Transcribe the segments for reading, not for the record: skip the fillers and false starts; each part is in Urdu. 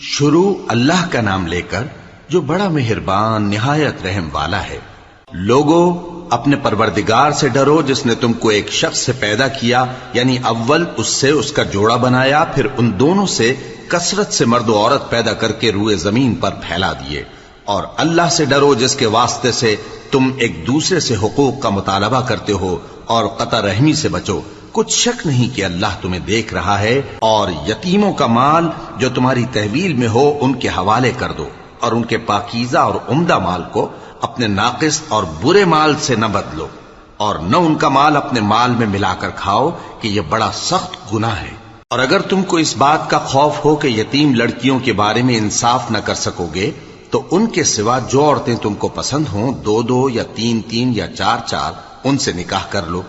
شروع اللہ کا نام لے کر جو بڑا مہربان نہایت رحم والا ہے۔ لوگو اپنے پروردگار سے ڈرو جس نے تم کو ایک شخص سے پیدا کیا، یعنی اول اس سے اس کا جوڑا بنایا، پھر ان دونوں سے کثرت سے مرد و عورت پیدا کر کے روئے زمین پر پھیلا دیے۔ اور اللہ سے ڈرو جس کے واسطے سے تم ایک دوسرے سے حقوق کا مطالبہ کرتے ہو، اور قطع رحمی سے بچو۔ کچھ شک نہیں کہ اللہ تمہیں دیکھ رہا ہے۔ اور یتیموں کا مال جو تمہاری تحویل میں ہو ان کے حوالے کر دو، اور ان کے پاکیزہ اور عمدہ مال کو اپنے ناقص اور برے مال سے نہ بدلو، اور نہ ان کا مال اپنے مال میں ملا کر کھاؤ کہ یہ بڑا سخت گناہ ہے۔ اور اگر تم کو اس بات کا خوف ہو کہ یتیم لڑکیوں کے بارے میں انصاف نہ کر سکو گے تو ان کے سوا جو عورتیں تم کو پسند ہوں، دو دو یا تین تین یا چار چار، ان سے نکاح کر لو۔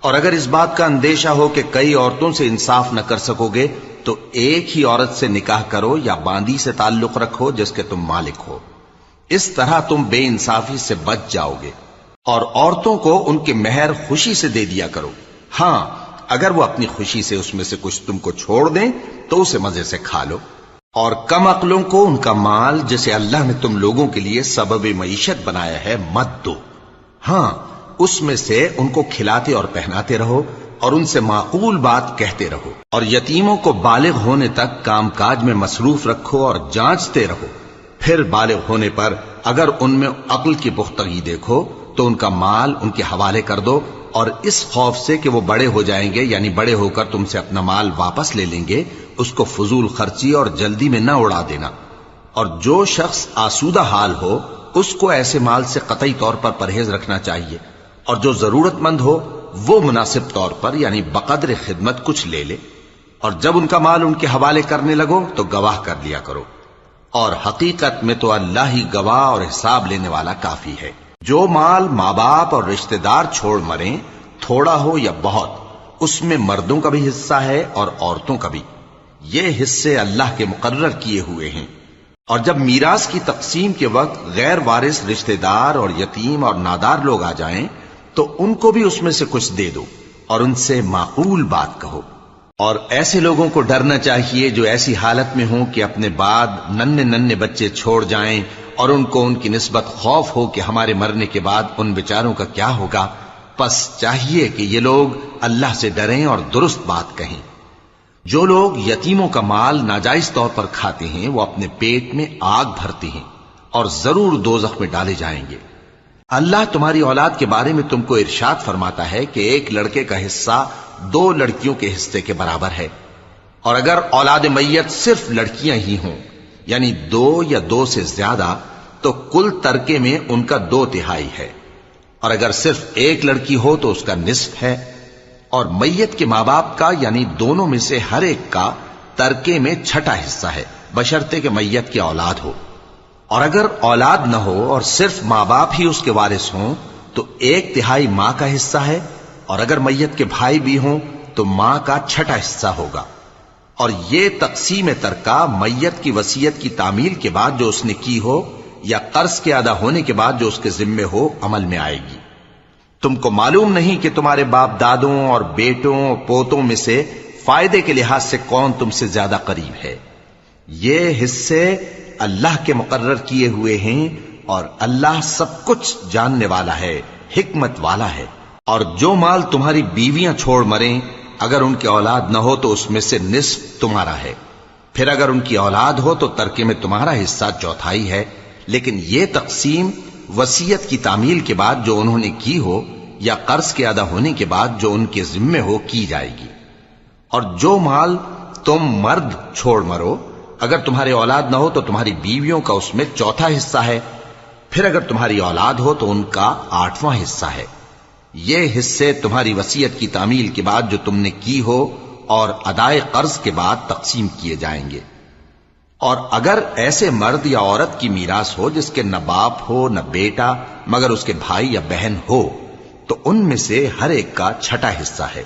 اور اگر اس بات کا اندیشہ ہو کہ کئی عورتوں سے انصاف نہ کر سکو گے تو ایک ہی عورت سے نکاح کرو یا باندی سے تعلق رکھو جس کے تم مالک ہو۔ اس طرح تم بے انصافی سے بچ جاؤ گے۔ اور عورتوں کو ان کے مہر خوشی سے دے دیا کرو۔ ہاں، اگر وہ اپنی خوشی سے اس میں سے کچھ تم کو چھوڑ دیں تو اسے مزے سے کھا لو۔ اور کم عقلوں کو ان کا مال جسے اللہ نے تم لوگوں کے لیے سبب معیشت بنایا ہے مت دو۔ ہاں، اس میں سے ان کو کھلاتے اور پہناتے رہو اور ان سے معقول بات کہتے رہو۔ اور یتیموں کو بالغ ہونے تک کام کاج میں مصروف رکھو اور جانچتے رہو۔ پھر بالغ ہونے پر اگر ان میں عقل کی پختگی دیکھو تو ان کا مال ان کے حوالے کر دو، اور اس خوف سے کہ وہ بڑے ہو جائیں گے، یعنی بڑے ہو کر تم سے اپنا مال واپس لے لیں گے، اس کو فضول خرچی اور جلدی میں نہ اڑا دینا۔ اور جو شخص آسودہ حال ہو اس کو ایسے مال سے قطعی طور پر پرہیز رکھنا چاہیے، اور جو ضرورت مند ہو وہ مناسب طور پر یعنی بقدر خدمت کچھ لے لے۔ اور جب ان کا مال ان کے حوالے کرنے لگو تو گواہ کر لیا کرو، اور حقیقت میں تو اللہ ہی گواہ اور حساب لینے والا کافی ہے۔ جو مال ماں باپ اور رشتہ دار چھوڑ مریں، تھوڑا ہو یا بہت، اس میں مردوں کا بھی حصہ ہے اور عورتوں کا بھی۔ یہ حصے اللہ کے مقرر کیے ہوئے ہیں۔ اور جب میراث کی تقسیم کے وقت غیر وارث رشتہ دار اور یتیم اور نادار لوگ آ جائیں تو ان کو بھی اس میں سے کچھ دے دو، اور ان سے معقول بات کہو۔ اور ایسے لوگوں کو ڈرنا چاہیے جو ایسی حالت میں ہوں کہ اپنے بعد ننھے ننھے بچے چھوڑ جائیں، اور ان کو ان کی نسبت خوف ہو کہ ہمارے مرنے کے بعد ان بیچاروں کا کیا ہوگا۔ پس چاہیے کہ یہ لوگ اللہ سے ڈریں اور درست بات کہیں۔ جو لوگ یتیموں کا مال ناجائز طور پر کھاتے ہیں وہ اپنے پیٹ میں آگ بھرتے ہیں اور ضرور دوزخ میں ڈالے جائیں گے۔ اللہ تمہاری اولاد کے بارے میں تم کو ارشاد فرماتا ہے کہ ایک لڑکے کا حصہ دو لڑکیوں کے حصے کے برابر ہے، اور اگر اولاد میت صرف لڑکیاں ہی ہوں یعنی دو یا دو سے زیادہ تو کل ترکے میں ان کا 2/3 ہے، اور اگر صرف ایک لڑکی ہو تو اس کا نصف ہے۔ اور میت کے ماں باپ کا یعنی دونوں میں سے ہر ایک کا ترکے میں 6واں حصہ ہے، بشرطے کہ میت کی اولاد ہو۔ اور اگر اولاد نہ ہو اور صرف ماں باپ ہی اس کے وارث ہوں تو 1/3 ماں کا حصہ ہے، اور اگر میت کے بھائی بھی ہوں تو ماں کا 6واں حصہ ہوگا۔ اور یہ تقسیم ترکہ میت کی وصیت کی تعمیل کے بعد جو اس نے کی ہو یا قرض کے ادا ہونے کے بعد جو اس کے ذمے ہو عمل میں آئے گی۔ تم کو معلوم نہیں کہ تمہارے باپ دادوں اور بیٹوں اور پوتوں میں سے فائدے کے لحاظ سے کون تم سے زیادہ قریب ہے۔ یہ حصے اللہ کے مقرر کیے ہوئے ہیں، اور اللہ سب کچھ جاننے والا ہے، حکمت والا ہے۔ اور جو مال تمہاری بیویاں چھوڑ مریں اگر ان کی اولاد نہ ہو تو اس میں سے نصف تمہارا ہے، پھر اگر ان کی اولاد ہو تو ترکے میں تمہارا حصہ 1/4 ہے۔ لیکن یہ تقسیم وصیت کی تعمیل کے بعد جو انہوں نے کی ہو یا قرض کے ادا ہونے کے بعد جو ان کے ذمے ہو کی جائے گی۔ اور جو مال تم مرد چھوڑ مرو اگر تمہاری اولاد نہ ہو تو تمہاری بیویوں کا اس میں 1/4 حصہ ہے، پھر اگر تمہاری اولاد ہو تو ان کا 8واں حصہ ہے۔ یہ حصے تمہاری وصیت کی تعمیل کے بعد جو تم نے کی ہو اور ادائے قرض کے بعد تقسیم کیے جائیں گے۔ اور اگر ایسے مرد یا عورت کی میراث ہو جس کے نہ باپ ہو نہ بیٹا مگر اس کے بھائی یا بہن ہو تو ان میں سے ہر ایک کا 6واں حصہ ہے،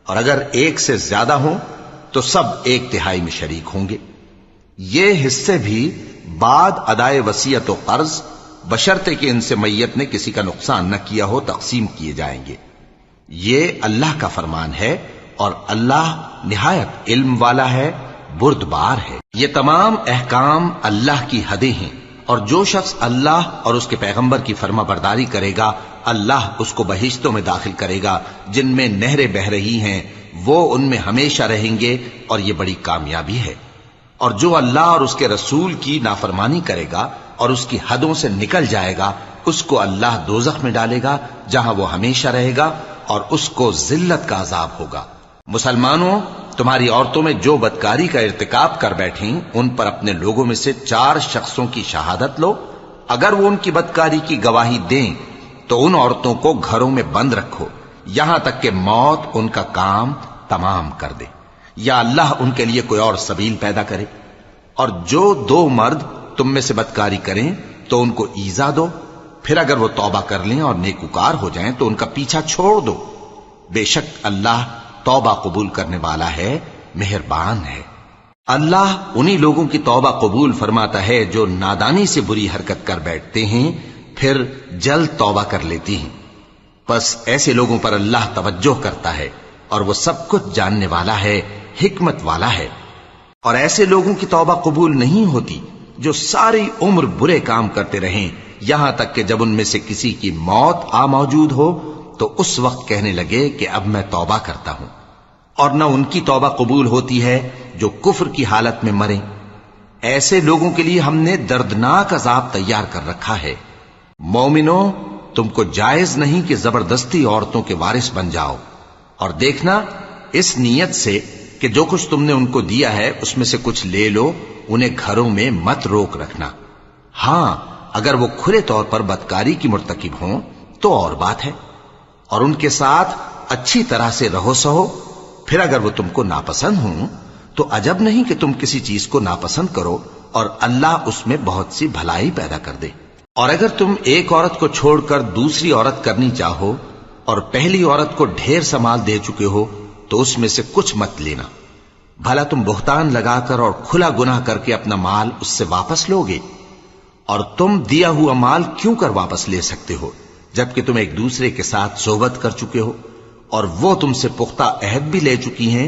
اور اگر ایک سے زیادہ ہوں تو سب 1/3 میں شریک ہوں گے۔ یہ حصے بھی بعد ادائے وصیت و قرض بشرطے کہ ان سے میت نے کسی کا نقصان نہ کیا ہو تقسیم کیے جائیں گے۔ یہ اللہ کا فرمان ہے، اور اللہ نہایت علم والا ہے، بردبار ہے۔ یہ تمام احکام اللہ کی حدیں ہیں، اور جو شخص اللہ اور اس کے پیغمبر کی فرما برداری کرے گا اللہ اس کو بہشتوں میں داخل کرے گا جن میں نہریں بہہ رہی ہیں، وہ ان میں ہمیشہ رہیں گے، اور یہ بڑی کامیابی ہے۔ اور جو اللہ اور اس کے رسول کی نافرمانی کرے گا اور اس کی حدوں سے نکل جائے گا اس کو اللہ دوزخ میں ڈالے گا جہاں وہ ہمیشہ رہے گا، اور اس کو ذلت کا عذاب ہوگا۔ مسلمانوں، تمہاری عورتوں میں جو بدکاری کا ارتکاب کر بیٹھیں ان پر اپنے لوگوں میں سے 4 شخصوں کی شہادت لو۔ اگر وہ ان کی بدکاری کی گواہی دیں تو ان عورتوں کو گھروں میں بند رکھو یہاں تک کہ موت ان کا کام تمام کر دے، یا اللہ ان کے لیے کوئی اور سبیل پیدا کرے۔ اور جو 2 مرد تم میں سے بدکاری کریں تو ان کو ایذا دو، پھر اگر وہ توبہ کر لیں اور نیکوکار ہو جائیں تو ان کا پیچھا چھوڑ دو۔ بے شک اللہ توبہ قبول کرنے والا ہے، مہربان ہے۔ اللہ انہی لوگوں کی توبہ قبول فرماتا ہے جو نادانی سے بری حرکت کر بیٹھتے ہیں پھر جلد توبہ کر لیتی ہیں، بس ایسے لوگوں پر اللہ توجہ کرتا ہے اور وہ سب کچھ جاننے والا ہے، حکمت والا ہے۔ اور ایسے لوگوں کی توبہ قبول نہیں ہوتی جو ساری عمر برے کام کرتے رہیں یہاں تک کہ جب ان میں سے کسی کی موت آ موجود ہو تو اس وقت کہنے لگے کہ اب میں توبہ کرتا ہوں۔ اور نہ ان کی توبہ قبول ہوتی ہے جو کفر کی حالت میں مریں۔ ایسے لوگوں کے لیے ہم نے دردناک عذاب تیار کر رکھا ہے۔ مومنوں، تم کو جائز نہیں کہ زبردستی عورتوں کے وارث بن جاؤ، اور دیکھنا اس نیت سے کہ جو کچھ تم نے ان کو دیا ہے اس میں سے کچھ لے لو، انہیں گھروں میں مت روک رکھنا۔ ہاں، اگر وہ کھلے طور پر بدکاری کی مرتکب ہوں تو اور بات ہے، اور ان کے ساتھ اچھی طرح سے رہو سہو۔ پھر اگر وہ تم کو ناپسند ہوں تو عجب نہیں کہ تم کسی چیز کو ناپسند کرو اور اللہ اس میں بہت سی بھلائی پیدا کر دے۔ اور اگر تم ایک عورت کو چھوڑ کر دوسری عورت کرنی چاہو اور پہلی عورت کو ڈھیر سا مال دے چکے ہو تو اس میں سے کچھ مت لینا، بھلا تم بہتان لگا کر اور کھلا گناہ کر کے اپنا مال اس سے واپس لوگے؟ اور تم دیا ہوا مال کیوں کر واپس لے سکتے ہو جبکہ تم ایک دوسرے کے ساتھ صحبت کر چکے ہو اور وہ تم سے پختہ عہد بھی لے چکی ہیں؟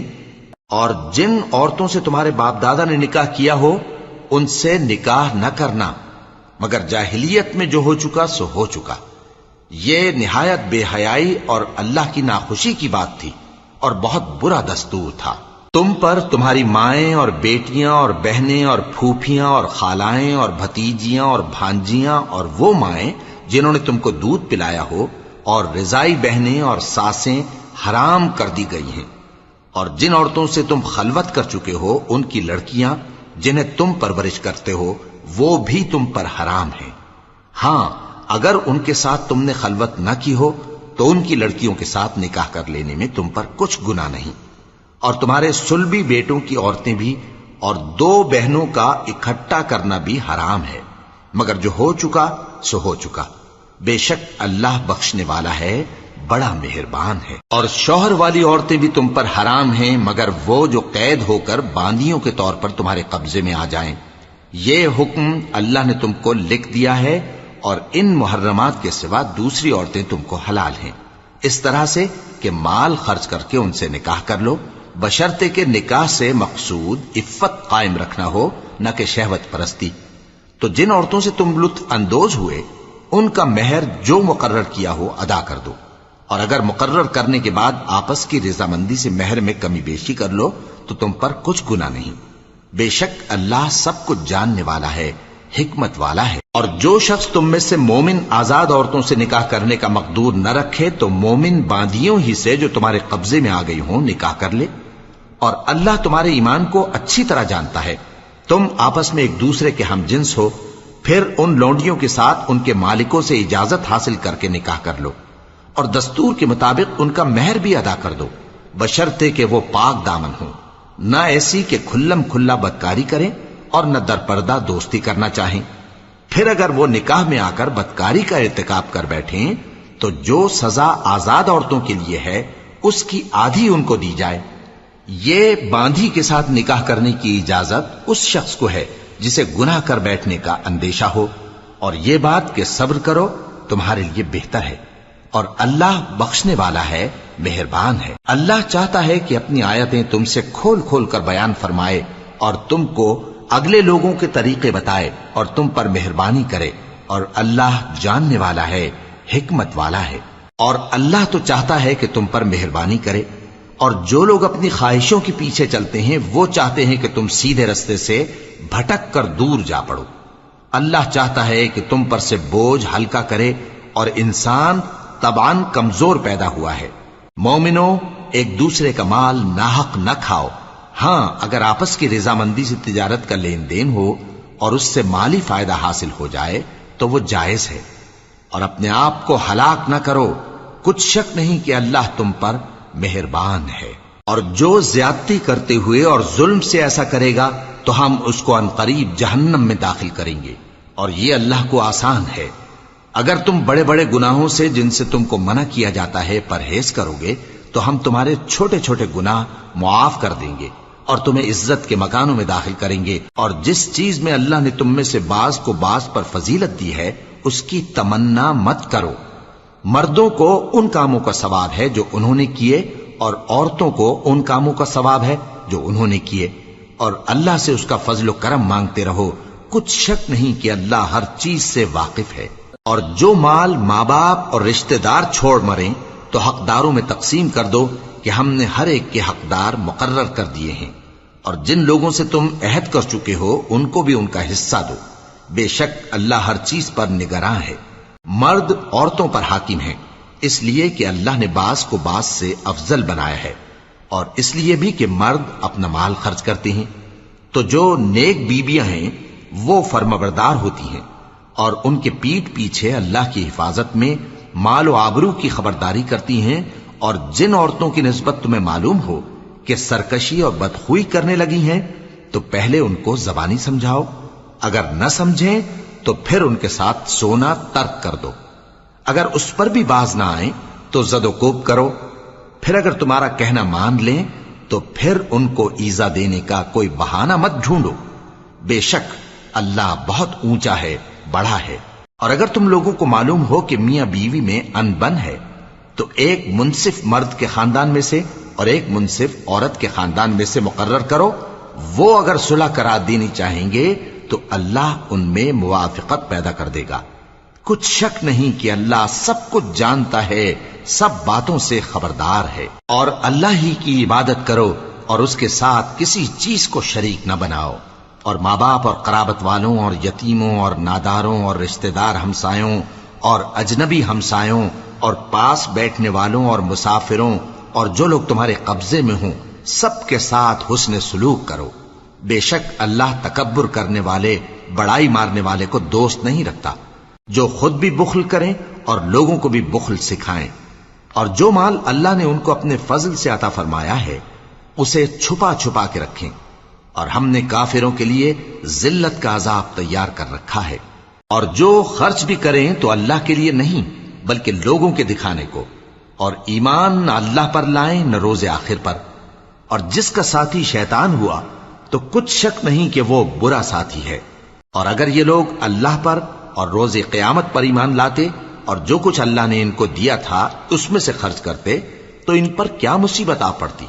اور جن عورتوں سے تمہارے باپ دادا نے نکاح کیا ہو ان سے نکاح نہ کرنا مگر جاہلیت میں جو ہو چکا سو ہو چکا۔ یہ نہایت بے حیائی اور اللہ کی ناخوشی کی بات تھی اور بہت برا دستور تھا۔ تم پر تمہاری مائیں اور بیٹیاں اور بہنیں اور پھوپھیاں اور خالائیں اور بھتیجیاں اور بھانجیاں اور وہ مائیں جنہوں نے تم کو دودھ پلایا ہو اور رضائی بہنیں اور ساسیں حرام کر دی گئی ہیں، اور جن عورتوں سے تم خلوت کر چکے ہو ان کی لڑکیاں جنہیں تم پرورش کرتے ہو وہ بھی تم پر حرام ہیں۔ ہاں، اگر ان کے ساتھ تم نے خلوت نہ کی ہو تو ان کی لڑکیوں کے ساتھ نکاح کر لینے میں تم پر کچھ گناہ نہیں۔ اور تمہارے صلبی بیٹوں کی عورتیں بھی اور 2 بہنوں کا اکٹھا کرنا بھی حرام ہے، مگر جو ہو چکا سو ہو چکا۔ بے شک اللہ بخشنے والا ہے، بڑا مہربان ہے۔ اور شوہر والی عورتیں بھی تم پر حرام ہیں مگر وہ جو قید ہو کر باندیوں کے طور پر تمہارے قبضے میں آ جائیں۔ یہ حکم اللہ نے تم کو لکھ دیا ہے، اور ان محرمات کے سوا دوسری عورتیں تم کو حلال ہیں، اس طرح سے کہ مال خرچ کر کے ان سے نکاح کر لو، بشرطے کہ نکاح سے مقصود عفت قائم رکھنا ہو نہ کہ شہوت پرستی۔ تو جن عورتوں سے تم لطف اندوز ہوئے ان کا مہر جو مقرر کیا ہو ادا کر دو، اور اگر مقرر کرنے کے بعد آپس کی رضامندی سے مہر میں کمی بیشی کر لو تو تم پر کچھ گناہ نہیں۔ بے شک اللہ سب کچھ جاننے والا ہے، حکمت والا ہے۔ اور جو شخص تم میں سے مومن آزاد عورتوں سے نکاح کرنے کا مقدور نہ رکھے تو مومن باندیوں ہی سے جو تمہارے قبضے میں آ گئی ہوں نکاح کر لے، اور اللہ تمہارے ایمان کو اچھی طرح جانتا ہے۔ تم آپس میں ایک دوسرے کے ہم جنس ہو، پھر ان لونڈیوں کے ساتھ ان کے مالکوں سے اجازت حاصل کر کے نکاح کر لو، اور دستور کے مطابق ان کا مہر بھی ادا کر دو، بشرطے کہ وہ پاک دامن ہوں، نہ ایسی کہ کھلم کھلا بدکاری کریں اور نہ درپردہ دوستی کرنا چاہیں۔ پھر اگر وہ نکاح میں آ کر بدکاری کا ارتکاب کر بیٹھیں تو جو سزا آزاد عورتوں کے لیے ہے اس کی آدھی ان کو دی جائے۔ یہ باندھی کے ساتھ نکاح کرنے کی اجازت اس شخص کو ہے جسے گناہ کر بیٹھنے کا اندیشہ ہو، اور یہ بات کہ صبر کرو تمہارے لیے بہتر ہے، اور اللہ بخشنے والا ہے، مہربان ہے۔ اللہ چاہتا ہے کہ اپنی آیتیں تم سے کھول کھول کر بیان فرمائے اور تم کو اگلے لوگوں کے طریقے بتائے اور تم پر مہربانی کرے، اور اللہ جاننے والا ہے، حکمت والا ہے۔ اور اللہ تو چاہتا ہے کہ تم پر مہربانی کرے، اور جو لوگ اپنی خواہشوں کے پیچھے چلتے ہیں وہ چاہتے ہیں کہ تم سیدھے رستے سے بھٹک کر دور جا پڑو۔ اللہ چاہتا ہے کہ تم پر سے بوجھ ہلکا کرے، اور انسان طبعاً کمزور پیدا ہوا ہے۔ مومنو، ایک دوسرے کا مال ناحق نہ کھاؤ۔ ہاں، اگر آپس کی رضامندی سے تجارت کا لین دین ہو اور اس سے مالی فائدہ حاصل ہو جائے تو وہ جائز ہے، اور اپنے آپ کو ہلاک نہ کرو، کچھ شک نہیں کہ اللہ تم پر مہربان ہے۔ اور جو زیادتی کرتے ہوئے اور ظلم سے ایسا کرے گا تو ہم اس کو عنقریب جہنم میں داخل کریں گے، اور یہ اللہ کو آسان ہے۔ اگر تم بڑے بڑے گناہوں سے جن سے تم کو منع کیا جاتا ہے پرہیز کرو گے تو ہم تمہارے چھوٹے چھوٹے گناہ معاف کر دیں گے اور تمہیں عزت کے مکانوں میں داخل کریں گے۔ اور جس چیز میں اللہ نے تم میں سے بعض کو بعض پر فضیلت دی ہے اس کی تمنا مت کرو۔ مردوں کو ان کاموں کا ثواب ہے جو انہوں نے کیے، اور عورتوں کو ان کاموں کا ثواب ہے جو انہوں نے کیے، اور اللہ سے اس کا فضل و کرم مانگتے رہو، کچھ شک نہیں کہ اللہ ہر چیز سے واقف ہے۔ اور جو مال ماں باپ اور رشتہ دار چھوڑ مریں تو حقداروں میں تقسیم کر دو کہ ہم نے ہر ایک کے حقدار مقرر کر دیے ہیں، اور جن لوگوں سے تم عہد کر چکے ہو ان کو بھی ان کا حصہ دو، بے شک اللہ ہر چیز پر نگراں ہے۔ مرد عورتوں پر حاکم ہیں، اس لیے کہ اللہ نے بعض کو بعض سے افضل بنایا ہے، اور اس لیے بھی کہ مرد اپنا مال خرچ کرتے ہیں، تو جو نیک بیویاں ہیں وہ فرمانبردار ہوتی ہیں، اور ان کے پیٹھ پیچھے اللہ کی حفاظت میں مال و آبرو کی خبرداری کرتی ہیں۔ اور جن عورتوں کی نسبت تمہیں معلوم ہو کہ سرکشی اور بدخوئی کرنے لگی ہیں تو پہلے ان کو زبانی سمجھاؤ، اگر نہ سمجھیں تو پھر ان کے ساتھ سونا ترک کر دو۔ اگر اس پر بھی باز نہ آئیں تو زد و کوب کرو، پھر اگر تمہارا کہنا مان لیں تو پھر ان کو ایذا دینے کا کوئی بہانہ مت ڈھونڈو، بے شک اللہ بہت اونچا ہے، بڑا ہے۔ اور اگر تم لوگوں کو معلوم ہو کہ میاں بیوی میں انبن ہے تو ایک منصف مرد کے خاندان میں سے اور ایک منصف عورت کے خاندان میں سے مقرر کرو، وہ اگر صلح کرا دینی چاہیں گے تو اللہ ان میں موافقت پیدا کر دے گا۔ کچھ شک نہیں کہ اللہ سب کچھ جانتا ہے، سب باتوں سے خبردار ہے۔ اور اللہ ہی کی عبادت کرو اور اس کے ساتھ کسی چیز کو شریک نہ بناؤ، اور ماں باپ اور قرابت والوں اور یتیموں اور ناداروں اور رشتہ دار ہمسایوں اور اجنبی ہمسایوں اور پاس بیٹھنے والوں اور مسافروں اور جو لوگ تمہارے قبضے میں ہوں سب کے ساتھ حسن سلوک کرو، بے شک اللہ تکبر کرنے والے، بڑائی مارنے والے کو دوست نہیں رکھتا۔ جو خود بھی بخل کریں اور لوگوں کو بھی بخل سکھائیں، اور جو مال اللہ نے ان کو اپنے فضل سے عطا فرمایا ہے اسے چھپا چھپا کے رکھیں، اور ہم نے کافروں کے لیے ذلت کا عذاب تیار کر رکھا ہے۔ اور جو خرچ بھی کریں تو اللہ کے لیے نہیں بلکہ لوگوں کے دکھانے کو، اور ایمان نہ اللہ پر لائیں نہ روز آخر پر۔ اور جس کا ساتھی شیطان ہوا تو کچھ شک نہیں کہ وہ برا ساتھی ہے۔ اور اگر یہ لوگ اللہ پر اور روز قیامت پر ایمان لاتے اور جو کچھ اللہ نے ان کو دیا تھا اس میں سے خرچ کرتے تو ان پر کیا مصیبت آ پڑتی،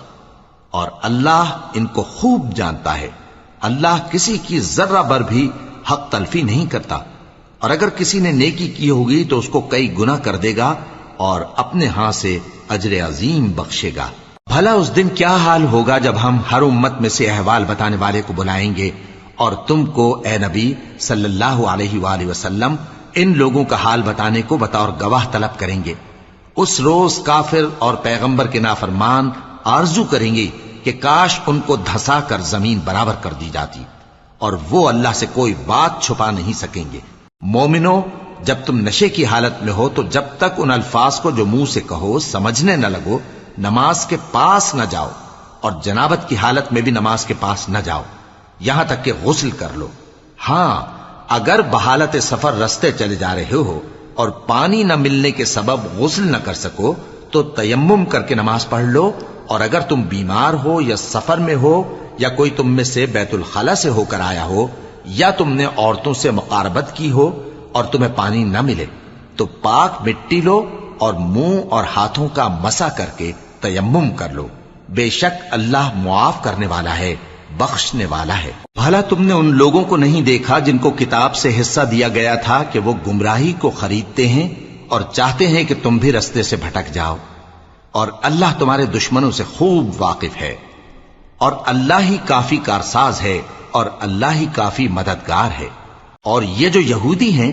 اور اللہ ان کو خوب جانتا ہے۔ اللہ کسی کی ذرہ بر بھی حق تلفی نہیں کرتا، اور اگر کسی نے نیکی کی ہوگی تو اس کو کئی گنا کر دے گا اور اپنے ہاں سے اجر عظیم بخشے گا۔ بھلا اس دن کیا حال ہوگا جب ہم ہر امت میں سے احوال بتانے والے کو بلائیں گے اور تم کو اے نبی صلی اللہ علیہ وآلہ وسلم ان لوگوں کا حال بتانے کو بطور گواہ طلب کریں گے۔ اس روز کافر اور پیغمبر کے نافرمان آرزو کریں گے کہ کاش ان کو دھسا کر زمین برابر کر دی جاتی، اور وہ اللہ سے کوئی بات چھپا نہیں سکیں گے۔ مومنو، جب تم نشے کی حالت میں ہو تو جب تک ان الفاظ کو جو منہ سے کہو سمجھنے نہ لگو نماز کے پاس نہ جاؤ، اور جنابت کی حالت میں بھی نماز کے پاس نہ جاؤ یہاں تک کہ غسل کر لو۔ ہاں، اگر بحالت سفر رستے چلے جا رہے ہو اور پانی نہ ملنے کے سبب غسل نہ کر سکو تو تیمم کر کے نماز پڑھ لو، اور اگر تم بیمار ہو یا سفر میں ہو یا کوئی تم میں سے بیت الخلا سے ہو کر آیا ہو یا تم نے عورتوں سے مقاربت کی ہو اور تمہیں پانی نہ ملے تو پاک مٹی لو اور منہ اور ہاتھوں کا مسح کر کے تیمم کر لو، بے شک اللہ معاف کرنے والا ہے، بخشنے والا ہے۔ بھلا تم نے ان لوگوں کو نہیں دیکھا جن کو کتاب سے حصہ دیا گیا تھا کہ وہ گمراہی کو خریدتے ہیں اور چاہتے ہیں کہ تم بھی رستے سے بھٹک جاؤ، اور اللہ تمہارے دشمنوں سے خوب واقف ہے، اور اللہ ہی کافی کارساز ہے، اور اللہ ہی کافی مددگار ہے۔ اور یہ جو یہودی ہیں،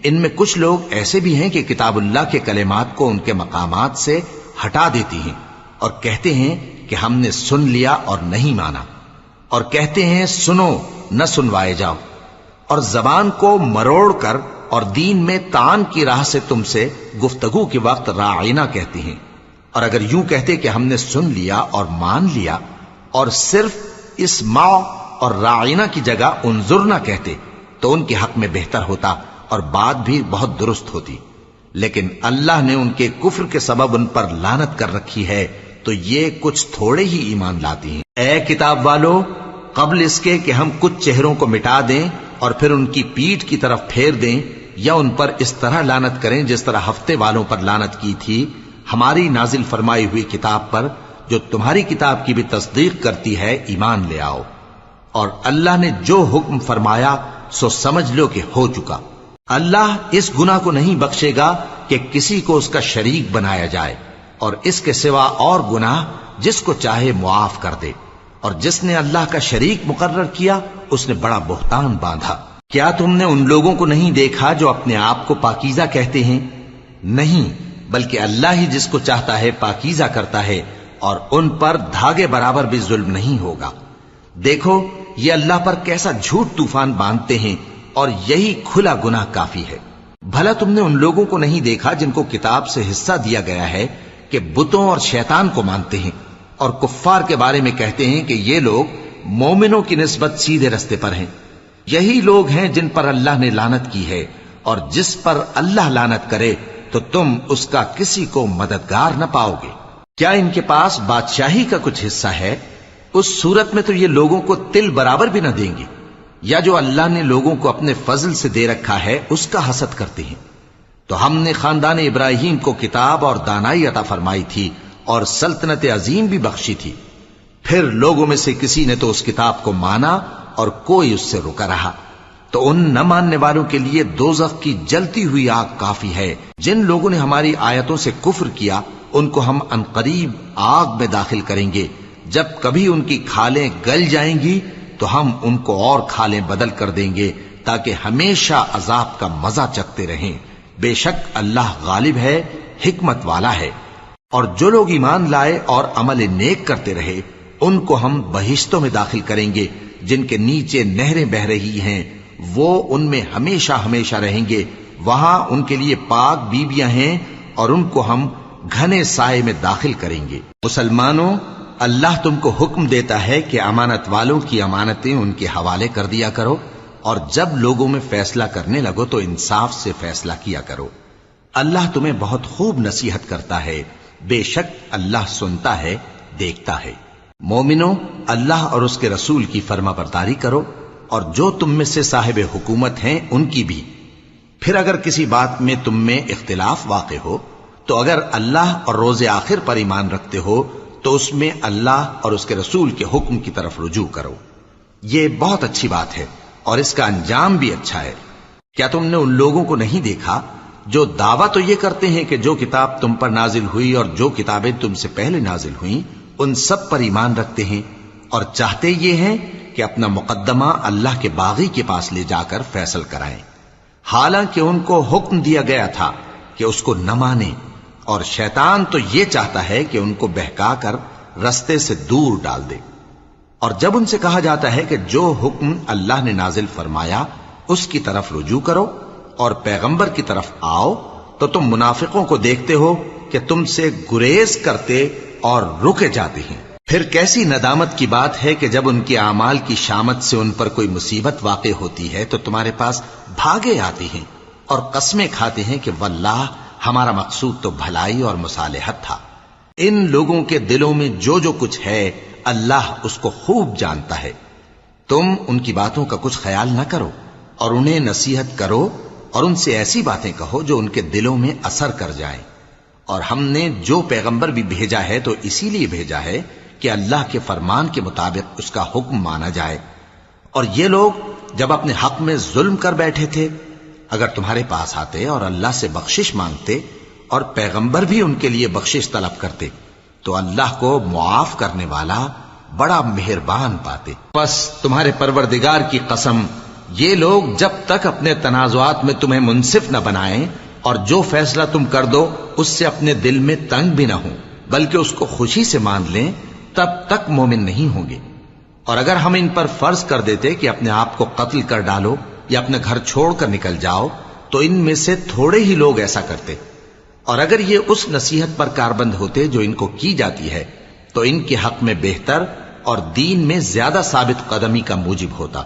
ان میں کچھ لوگ ایسے بھی ہیں کہ کتاب اللہ کے کلمات کو ان کے مقامات سے ہٹا دیتی ہیں اور کہتے ہیں کہ ہم نے سن لیا اور نہیں مانا، اور کہتے ہیں سنو نہ سنوائے جاؤ، اور زبان کو مروڑ کر اور دین میں طعن کی راہ سے تم سے گفتگو کے وقت راعینا کہتی ہیں۔ اور اگر یوں کہتے کہ ہم نے سن لیا اور مان لیا، اور صرف اسمع اور راعینا کی جگہ انظرنا کہتے، تو ان کے حق میں بہتر ہوتا اور بات بھی بہت درست ہوتی۔ لیکن اللہ نے ان کے کفر کے سبب ان پر لعنت کر رکھی ہے، تو یہ کچھ تھوڑے ہی ایمان لاتی ہیں۔ اے کتاب والو، قبل اس کے کہ ہم کچھ چہروں کو مٹا دیں اور پھر ان کی پیٹھ کی طرف پھیر دیں یا ان پر اس طرح لعنت کریں جس طرح ہفتے والوں پر لعنت کی تھی، ہماری نازل فرمائی ہوئی کتاب پر جو تمہاری کتاب کی بھی تصدیق کرتی ہے ایمان لے آؤ، اور اللہ نے جو حکم فرمایا سو سمجھ لو کہ ہو چکا۔ اللہ اس گناہ کو نہیں بخشے گا کہ کسی کو اس کا شریک بنایا جائے، اور اس کے سوا اور گناہ جس کو چاہے معاف کر دے، اور جس نے اللہ کا شریک مقرر کیا اس نے بڑا بہتان باندھا۔ کیا تم نے ان لوگوں کو نہیں دیکھا جو اپنے آپ کو پاکیزہ کہتے ہیں؟ نہیں، بلکہ اللہ ہی جس کو چاہتا ہے پاکیزہ کرتا ہے، اور ان پر دھاگے برابر بھی ظلم نہیں ہوگا۔ دیکھو یہ اللہ پر کیسا جھوٹ طوفان باندھتے ہیں، اور یہی کھلا گناہ کافی ہے۔ بھلا تم نے ان لوگوں کو نہیں دیکھا جن کو کتاب سے حصہ دیا گیا ہے کہ بتوں اور شیطان کو مانتے ہیں، اور کفار کے بارے میں کہتے ہیں کہ یہ لوگ مومنوں کی نسبت سیدھے رستے پر ہیں۔ یہی لوگ ہیں جن پر اللہ نے لعنت کی ہے، اور جس پر اللہ لعنت کرے تو تم اس کا کسی کو مددگار نہ پاؤ گے۔ کیا ان کے پاس بادشاہی کا کچھ حصہ ہے؟ اس صورت میں تو یہ لوگوں کو تل برابر بھی نہ دیں گے، یا جو اللہ نے لوگوں کو اپنے فضل سے دے رکھا ہے اس کا حسد کرتے ہیں۔ تو ہم نے خاندان ابراہیم کو کتاب اور دانائی عطا فرمائی تھی اور سلطنت عظیم بھی بخشی تھی۔ پھر لوگوں میں سے کسی نے تو اس کتاب کو مانا اور کوئی اس سے رکا رہا، تو ان نہ ماننے والوں کے لیے دوزخ کی جلتی ہوئی آگ کافی ہے۔ جن لوگوں نے ہماری آیتوں سے کفر کیا ان کو ہم عنقریب آگ میں داخل کریں گے۔ جب کبھی ان کی کھالیں گل جائیں گی تو ہم ان کو اور کھالیں بدل کر دیں گے تاکہ ہمیشہ عذاب کا مزہ چکھتے رہیں۔ بے شک اللہ غالب ہے، حکمت والا ہے۔ اور جو لوگ ایمان لائے اور عمل نیک کرتے رہے ان کو ہم بہشتوں میں داخل کریں گے جن کے نیچے نہریں بہ رہی ہیں، وہ ان میں ہمیشہ ہمیشہ رہیں گے۔ وہاں ان کے لیے پاک بیویاں ہیں اور ان کو ہم گھنے سائے میں داخل کریں گے۔ مسلمانوں، اللہ تم کو حکم دیتا ہے کہ امانت والوں کی امانتیں ان کے حوالے کر دیا کرو، اور جب لوگوں میں فیصلہ کرنے لگو تو انصاف سے فیصلہ کیا کرو۔ اللہ تمہیں بہت خوب نصیحت کرتا ہے، بے شک اللہ سنتا ہے، دیکھتا ہے۔ مومنو، اللہ اور اس کے رسول کی فرما برداری کرو، اور جو تم میں سے صاحب حکومت ہیں ان کی بھی۔ پھر اگر کسی بات میں تم میں اختلاف واقع ہو تو اگر اللہ اور روز آخر پر ایمان رکھتے ہو تو اس میں اللہ اور اس کے رسول کے حکم کی طرف رجوع کرو۔ یہ بہت اچھی بات ہے اور اس کا انجام بھی اچھا ہے۔ کیا تم نے ان لوگوں کو نہیں دیکھا جو دعویٰ تو یہ کرتے ہیں کہ جو کتاب تم پر نازل ہوئی اور جو کتابیں تم سے پہلے نازل ہوئیں ان سب پر ایمان رکھتے ہیں، اور چاہتے یہ ہیں کہ اپنا مقدمہ اللہ کے باغی کے پاس لے جا کر فیصل کرائیں، حالانکہ ان کو حکم دیا گیا تھا کہ اس کو نہ مانیں، اور شیطان تو یہ چاہتا ہے کہ ان کو بہکا کر رستے سے دور ڈال دے۔ اور جب ان سے کہا جاتا ہے کہ جو حکم اللہ نے نازل فرمایا اس کی طرف رجوع کرو اور پیغمبر کی طرف آؤ، تو تم منافقوں کو دیکھتے ہو کہ تم سے گریز کرتے اور رکے جاتے ہیں۔ پھر کیسی ندامت کی بات ہے کہ جب ان کے اعمال کی شامت سے ان پر کوئی مصیبت واقع ہوتی ہے تو تمہارے پاس بھاگے آتے ہیں اور قسمیں کھاتے ہیں کہ واللہ ہمارا مقصود تو بھلائی اور مصالحت تھا۔ ان لوگوں کے دلوں میں جو جو کچھ ہے اللہ اس کو خوب جانتا ہے۔ تم ان کی باتوں کا کچھ خیال نہ کرو اور انہیں نصیحت کرو اور ان سے ایسی باتیں کہو جو ان کے دلوں میں اثر کر جائیں۔ اور ہم نے جو پیغمبر بھی بھیجا ہے تو اسی لیے بھیجا ہے کہ اللہ کے فرمان کے مطابق اس کا حکم مانا جائے۔ اور یہ لوگ جب اپنے حق میں ظلم کر بیٹھے تھے، اگر تمہارے پاس آتے اور اللہ سے بخشش مانگتے اور پیغمبر بھی ان کے لیے بخشش طلب کرتے تو اللہ کو معاف کرنے والا بڑا مہربان پاتے۔ پس تمہارے پروردگار کی قسم، یہ لوگ جب تک اپنے تنازعات میں تمہیں منصف نہ بنائیں اور جو فیصلہ تم کر دو اس سے اپنے دل میں تنگ بھی نہ ہوں بلکہ اس کو خوشی سے مان لیں، تب تک مومن نہیں ہوں گے۔ اور اگر ہم ان پر فرض کر دیتے کہ اپنے آپ کو قتل کر ڈالو یا اپنے گھر چھوڑ کر نکل جاؤ تو ان میں سے تھوڑے ہی لوگ ایسا کرتے، اور اگر یہ اس نصیحت پر کاربند ہوتے جو ان کو کی جاتی ہے تو ان کے حق میں بہتر اور دین میں زیادہ ثابت قدمی کا موجب ہوتا،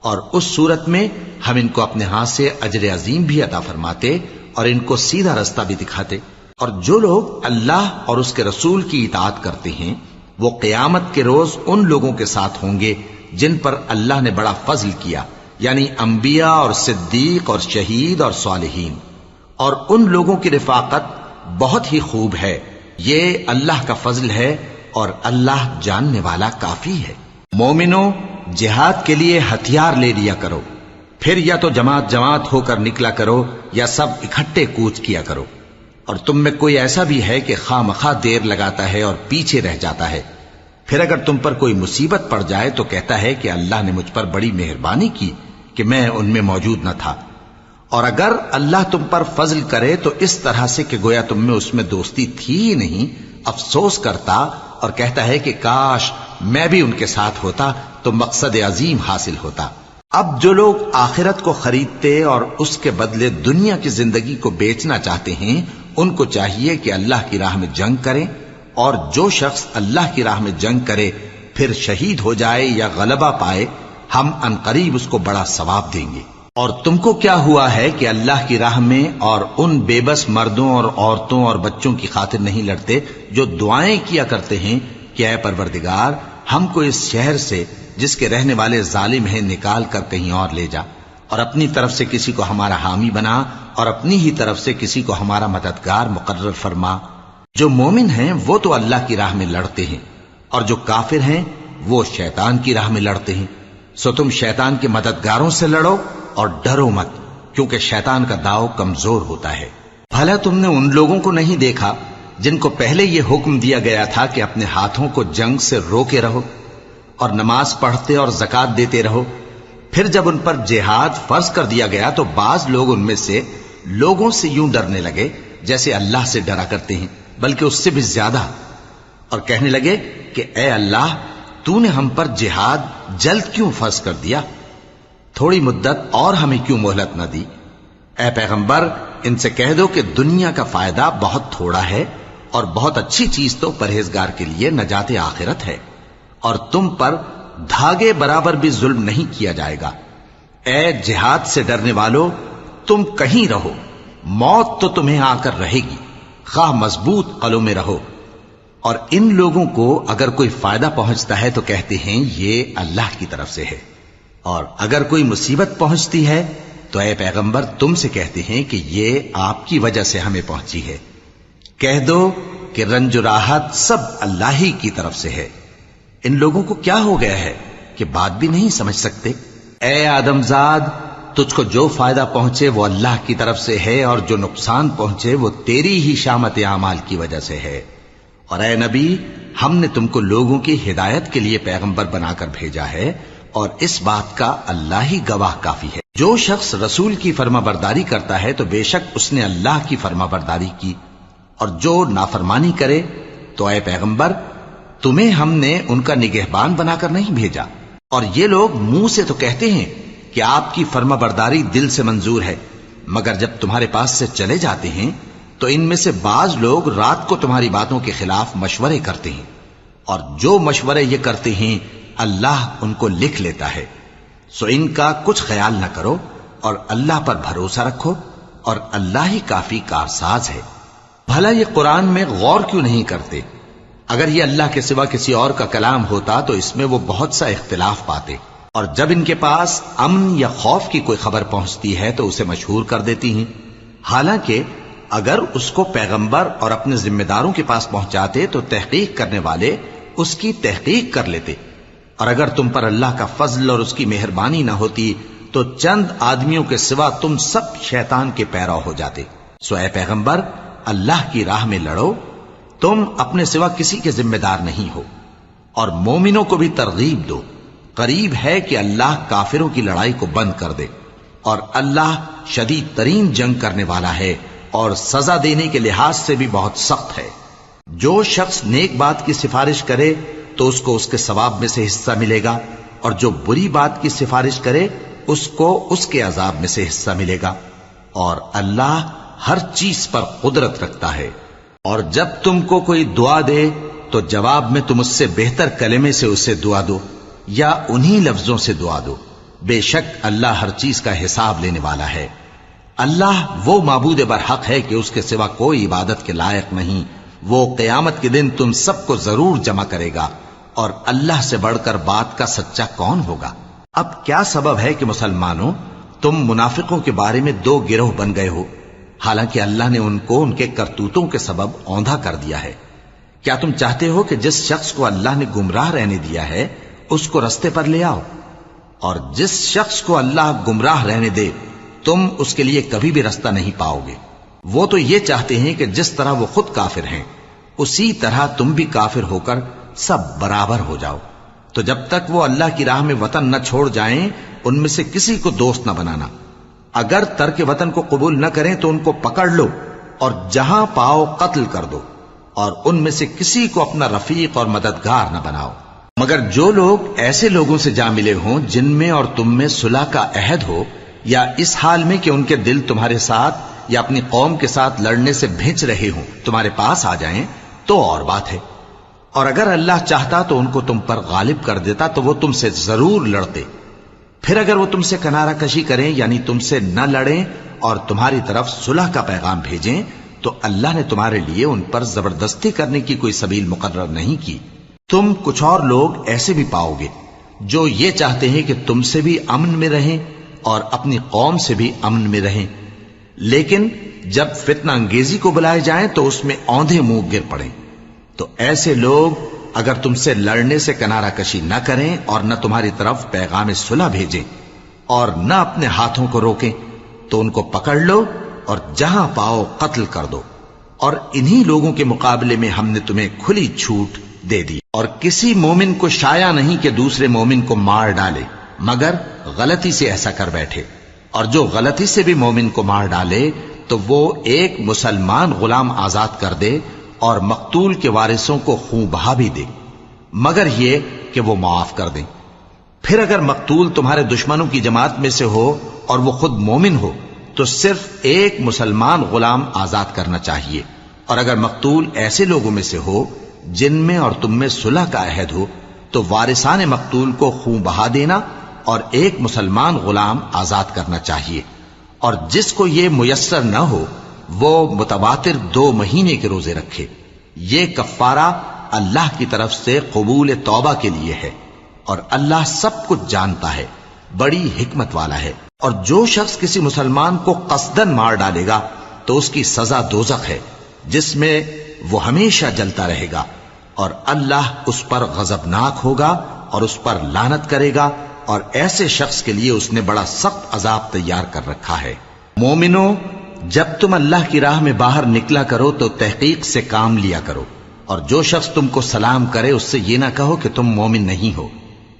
اور اس صورت میں ہم ان کو اپنے ہاتھ سے اجر عظیم بھی عطا فرماتے اور ان کو سیدھا رستہ بھی دکھاتے۔ اور جو لوگ اللہ اور اس کے رسول کی اطاعت کرتے ہیں وہ قیامت کے روز ان لوگوں کے ساتھ ہوں گے جن پر اللہ نے بڑا فضل کیا، یعنی انبیاء اور صدیق اور شہید اور صالحین، اور ان لوگوں کی رفاقت بہت ہی خوب ہے۔ یہ اللہ کا فضل ہے اور اللہ جاننے والا کافی ہے۔ مومنوں، جہاد کے لیے ہتھیار لے لیا کرو، پھر یا تو جماعت جماعت ہو کر نکلا کرو یا سب اکٹھے کوچ کیا کرو۔ اور تم میں کوئی ایسا بھی ہے کہ خواہ مخواہ دیر لگاتا ہے اور پیچھے رہ جاتا ہے، پھر اگر تم پر کوئی مصیبت پڑ جائے تو کہتا ہے کہ اللہ نے مجھ پر بڑی مہربانی کی کہ میں ان میں موجود نہ تھا۔ اور اگر اللہ تم پر فضل کرے تو اس طرح سے کہ گویا تم میں اس میں دوستی تھی ہی نہیں، افسوس کرتا اور کہتا ہے کہ کاش میں بھی ان کے ساتھ ہوتا تو مقصد عظیم حاصل ہوتا۔ اب جو لوگ آخرت کو خریدتے اور اس کے بدلے دنیا کی زندگی کو بیچنا چاہتے ہیں ان کو چاہیے کہ اللہ کی راہ میں جنگ کریں، اور جو شخص اللہ کی راہ میں جنگ کرے پھر شہید ہو جائے یا غلبہ پائے ہم عنقریب اس کو بڑا ثواب دیں گے۔ اور تم کو کیا ہوا ہے کہ اللہ کی راہ میں اور ان بے بس مردوں اور عورتوں اور بچوں کی خاطر نہیں لڑتے جو دعائیں کیا کرتے ہیں کہ اے پروردگار ہم کو اس شہر سے جس کے رہنے والے ظالم ہیں نکال کر کہیں اور لے جا، اور اپنی طرف سے کسی کو ہمارا حامی بنا اور اپنی ہی طرف سے کسی کو ہمارا مددگار مقرر فرما۔ جو مومن ہیں وہ تو اللہ کی راہ میں لڑتے ہیں، اور جو کافر ہیں وہ شیطان کی راہ میں لڑتے ہیں، سو تم شیطان کے مددگاروں سے لڑو اور ڈرو مت، کیونکہ شیطان کا داؤ کمزور ہوتا ہے۔ بھلا تم نے ان لوگوں کو نہیں دیکھا جن کو پہلے یہ حکم دیا گیا تھا کہ اپنے ہاتھوں کو جنگ سے روکے رہو اور نماز پڑھتے اور زکات دیتے رہو، پھر جب ان پر جہاد فرض کر دیا گیا تو بعض لوگ ان میں سے لوگوں سے یوں ڈرنے لگے جیسے اللہ سے ڈرا کرتے ہیں، بلکہ اس سے بھی زیادہ، اور کہنے لگے کہ اے اللہ تو نے ہم پر جہاد جلد کیوں فرض کر دیا، تھوڑی مدت اور ہمیں کیوں مہلت نہ دی؟ اے پیغمبر ان سے کہہ دو کہ دنیا کا فائدہ بہت تھوڑا ہے اور بہت اچھی چیز تو پرہیزگار کے لیے نجات آخرت ہے، اور تم پر دھاگے برابر بھی ظلم نہیں کیا جائے گا۔ اے جہاد سے ڈرنے والو، تم کہیں رہو، موت تو تمہیں آ کر رہے گی، خواہ مضبوط قلعوں میں رہو۔ اور ان لوگوں کو اگر کوئی فائدہ پہنچتا ہے تو کہتے ہیں یہ اللہ کی طرف سے ہے، اور اگر کوئی مصیبت پہنچتی ہے تو اے پیغمبر تم سے کہتے ہیں کہ یہ آپ کی وجہ سے ہمیں پہنچی ہے۔ کہہ دو کہ رنج و راحت سب اللہ ہی کی طرف سے ہے۔ ان لوگوں کو کیا ہو گیا ہے کہ بات بھی نہیں سمجھ سکتے؟ اے آدم زاد، تجھ کو جو فائدہ پہنچے وہ اللہ کی طرف سے ہے، اور جو نقصان پہنچے وہ تیری ہی شامت اعمال کی وجہ سے ہے۔ اور اے نبی، ہم نے تم کو لوگوں کی ہدایت کے لیے پیغمبر بنا کر بھیجا ہے، اور اس بات کا اللہ ہی گواہ کافی ہے۔ جو شخص رسول کی فرما برداری کرتا ہے تو بے شک اس نے اللہ کی فرما برداری کی، اور جو نافرمانی کرے تو اے پیغمبر تمہیں ہم نے ان کا نگہبان بنا کر نہیں بھیجا۔ اور یہ لوگ منہ سے تو کہتے ہیں کہ آپ کی فرما برداری دل سے منظور ہے، مگر جب تمہارے پاس سے چلے جاتے ہیں تو ان میں سے بعض لوگ رات کو تمہاری باتوں کے خلاف مشورے کرتے ہیں، اور جو مشورے یہ کرتے ہیں اللہ ان کو لکھ لیتا ہے۔ سو ان کا کچھ خیال نہ کرو اور اللہ پر بھروسہ رکھو، اور اللہ ہی کافی کارساز ہے۔ بھلا یہ قرآن میں غور کیوں نہیں کرتے؟ اگر یہ اللہ کے سوا کسی اور کا کلام ہوتا تو اس میں وہ بہت سا اختلاف پاتے، اور جب ان کے پاس امن یا خوف کی کوئی خبر پہنچتی ہے تو اسے مشہور کر دیتی ہیں، حالانکہ اگر اس کو پیغمبر اور اپنے ذمہ داروں کے پاس پہنچاتے تو تحقیق کرنے والے اس کی تحقیق کر لیتے، اور اگر تم پر اللہ کا فضل اور اس کی مہربانی نہ ہوتی تو چند آدمیوں کے سوا تم سب شیطان کے پیرو ہو جاتے۔ سو اے پیغمبر، اللہ کی راہ میں لڑو، تم اپنے سوا کسی کے ذمہ دار نہیں ہو، اور مومنوں کو بھی ترغیب دو، قریب ہے کہ اللہ کافروں کی لڑائی کو بند کر دے، اور اللہ شدید ترین جنگ کرنے والا ہے اور سزا دینے کے لحاظ سے بھی بہت سخت ہے۔ جو شخص نیک بات کی سفارش کرے تو اس کو اس کے ثواب میں سے حصہ ملے گا، اور جو بری بات کی سفارش کرے اس کو اس کے عذاب میں سے حصہ ملے گا، اور اللہ ہر چیز پر قدرت رکھتا ہے۔ اور جب تم کو کوئی دعا دے تو جواب میں تم اس سے بہتر کلمے سے اسے دعا دو یا انہی لفظوں سے دعا دو، بے شک اللہ ہر چیز کا حساب لینے والا ہے۔ اللہ وہ معبود برحق ہے کہ اس کے سوا کوئی عبادت کے لائق نہیں۔ وہ قیامت کے دن تم سب کو ضرور جمع کرے گا، اور اللہ سے بڑھ کر بات کا سچا کون ہوگا؟ اب کیا سبب ہے کہ مسلمانوں تم منافقوں کے بارے میں دو گروہ بن گئے ہو، حالانکہ اللہ نے ان کو ان کے کرتوتوں کے سبب اوندھا کر دیا ہے؟ کیا تم چاہتے ہو کہ جس شخص کو اللہ نے گمراہ رہنے دیا ہے اس کو رستے پر لے آؤ، اور جس شخص کو اللہ گمراہ رہنے دے تم اس کے لیے کبھی بھی رستہ نہیں پاؤ گے؟ وہ تو یہ چاہتے ہیں کہ جس طرح وہ خود کافر ہیں اسی طرح تم بھی کافر ہو کر سب برابر ہو جاؤ۔ تو جب تک وہ اللہ کی راہ میں وطن نہ چھوڑ جائیں ان میں سے کسی کو دوست نہ بنانا۔ اگر ترک وطن کو قبول نہ کریں تو ان کو پکڑ لو اور جہاں پاؤ قتل کر دو، اور ان میں سے کسی کو اپنا رفیق اور مددگار نہ بناؤ، مگر جو لوگ ایسے لوگوں سے جا ملے ہوں جن میں اور تم میں صلح کا عہد ہو، یا اس حال میں کہ ان کے دل تمہارے ساتھ یا اپنی قوم کے ساتھ لڑنے سے بھیج رہے ہوں تمہارے پاس آ جائیں تو اور بات ہے، اور اگر اللہ چاہتا تو ان کو تم پر غالب کر دیتا تو وہ تم سے ضرور لڑتے۔ پھر اگر وہ تم سے کنارہ کشی کریں یعنی تم سے نہ لڑیں اور تمہاری طرف صلح کا پیغام بھیجیں تو اللہ نے تمہارے لیے ان پر زبردستی کرنے کی کوئی سبیل مقرر نہیں کی۔ تم کچھ اور لوگ ایسے بھی پاؤ گے جو یہ چاہتے ہیں کہ تم سے بھی امن میں رہیں اور اپنی قوم سے بھی امن میں رہیں، لیکن جب فتنہ انگیزی کو بلائے جائیں تو اس میں اوندھے منہ گر پڑیں۔ تو ایسے لوگ اگر تم سے لڑنے سے کنارہ کشی نہ کریں اور نہ تمہاری طرف پیغام صلح بھیجیں اور نہ اپنے ہاتھوں کو روکیں تو ان کو پکڑ لو اور جہاں پاؤ قتل کر دو، اور انہی لوگوں کے مقابلے میں ہم نے تمہیں کھلی چھوٹ دے دی۔ اور کسی مومن کو شایع نہیں کہ دوسرے مومن کو مار ڈالے مگر غلطی سے ایسا کر بیٹھے، اور جو غلطی سے بھی مومن کو مار ڈالے تو وہ ایک مسلمان غلام آزاد کر دے اور مقتول کے وارثوں کو خون بہا بھی دے، مگر یہ کہ وہ معاف کر دیں۔ پھر اگر مقتول تمہارے دشمنوں کی جماعت میں سے ہو اور وہ خود مومن ہو تو صرف ایک مسلمان غلام آزاد کرنا چاہیے، اور اگر مقتول ایسے لوگوں میں سے ہو جن میں اور تم میں صلح کا عہد ہو تو وارثان مقتول کو خون بہا دینا اور ایک مسلمان غلام آزاد کرنا چاہیے، اور جس کو یہ میسر نہ ہو وہ متواتر 2 مہینے کے روزے رکھے۔ یہ کفارہ اللہ کی طرف سے قبول توبہ کے لیے ہے، اور اللہ سب کچھ جانتا ہے، بڑی حکمت والا ہے۔ اور جو شخص کسی مسلمان کو قصدن مار ڈالے گا تو اس کی سزا دوزخ ہے جس میں وہ ہمیشہ جلتا رہے گا، اور اللہ اس پر غضبناک ہوگا اور اس پر لعنت کرے گا، اور ایسے شخص کے لیے اس نے بڑا سخت عذاب تیار کر رکھا ہے۔ مومنو، جب تم اللہ کی راہ میں باہر نکلا کرو تو تحقیق سے کام لیا کرو، اور جو شخص تم کو سلام کرے اس سے یہ نہ کہو کہ تم مومن نہیں ہو،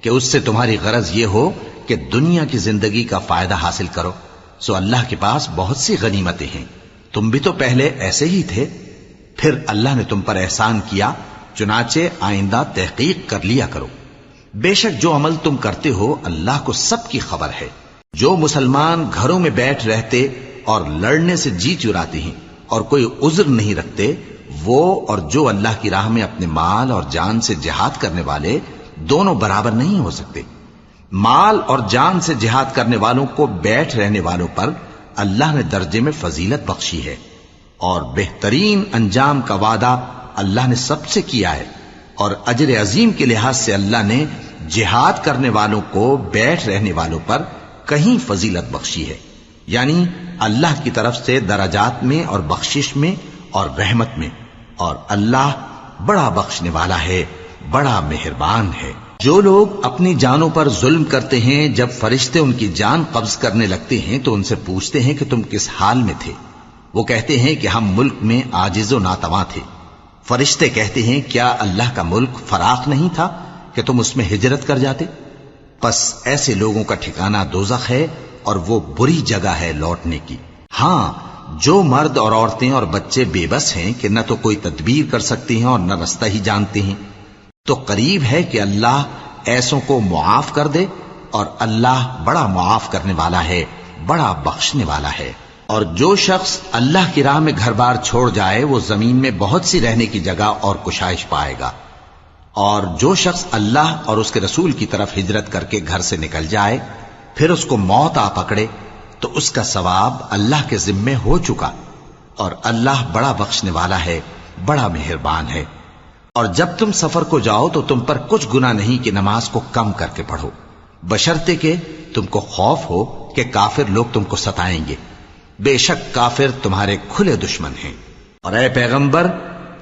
کہ اس سے تمہاری غرض یہ ہو کہ دنیا کی زندگی کا فائدہ حاصل کرو۔ سو اللہ کے پاس بہت سی غنیمتیں ہیں، تم بھی تو پہلے ایسے ہی تھے، پھر اللہ نے تم پر احسان کیا، چنانچہ آئندہ تحقیق کر لیا کرو۔ بے شک جو عمل تم کرتے ہو اللہ کو سب کی خبر ہے۔ جو مسلمان گھروں میں بیٹھ رہتے اور لڑنے سے جی چراتے ہیں اور کوئی عذر نہیں رکھتے، وہ اور جو اللہ کی راہ میں اپنے مال اور جان سے جہاد کرنے والے دونوں برابر نہیں ہو سکتے۔ مال اور جان سے جہاد کرنے والوں کو بیٹھ رہنے والوں پر اللہ نے درجے میں فضیلت بخشی ہے، اور بہترین انجام کا وعدہ اللہ نے سب سے کیا ہے، اور اجر عظیم کے لحاظ سے اللہ نے جہاد کرنے والوں کو بیٹھ رہنے والوں پر کہیں فضیلت بخشی ہے، یعنی اللہ کی طرف سے درجات میں اور بخشش میں اور رحمت میں، اور اللہ بڑا بخشنے والا ہے، بڑا مہربان ہے۔ جو لوگ اپنی جانوں پر ظلم کرتے ہیں، جب فرشتے ان کی جان قبض کرنے لگتے ہیں تو ان سے پوچھتے ہیں کہ تم کس حال میں تھے؟ وہ کہتے ہیں کہ ہم ملک میں عاجز و ناتواں تھے۔ فرشتے کہتے ہیں کیا اللہ کا ملک فراخ نہیں تھا کہ تم اس میں ہجرت کر جاتے؟ پس ایسے لوگوں کا ٹھکانہ دوزخ ہے اور وہ بری جگہ ہے لوٹنے کی۔ ہاں، جو مرد اور عورتیں اور بچے بے بس ہیں کہ نہ تو کوئی تدبیر کر سکتے ہیں اور نہ رستہ ہی جانتے ہیں، تو قریب ہے کہ اللہ ایسوں کو معاف کر دے، اور اللہ بڑا معاف کرنے والا ہے، بڑا بخشنے والا ہے۔ اور جو شخص اللہ کی راہ میں گھر بار چھوڑ جائے وہ زمین میں بہت سی رہنے کی جگہ اور کشائش پائے گا، اور جو شخص اللہ اور اس کے رسول کی طرف ہجرت کر کے گھر سے نکل جائے پھر اس کو موت آ پکڑے تو اس کا ثواب اللہ کے ذمے ہو چکا، اور اللہ بڑا بخشنے والا ہے، بڑا مہربان ہے۔ اور جب تم سفر کو جاؤ تو تم پر کچھ گناہ نہیں کہ نماز کو کم کر کے پڑھو، بشرطے کہ تم کو خوف ہو کہ کافر لوگ تم کو ستائیں گے، بے شک کافر تمہارے کھلے دشمن ہیں۔ اور اے پیغمبر،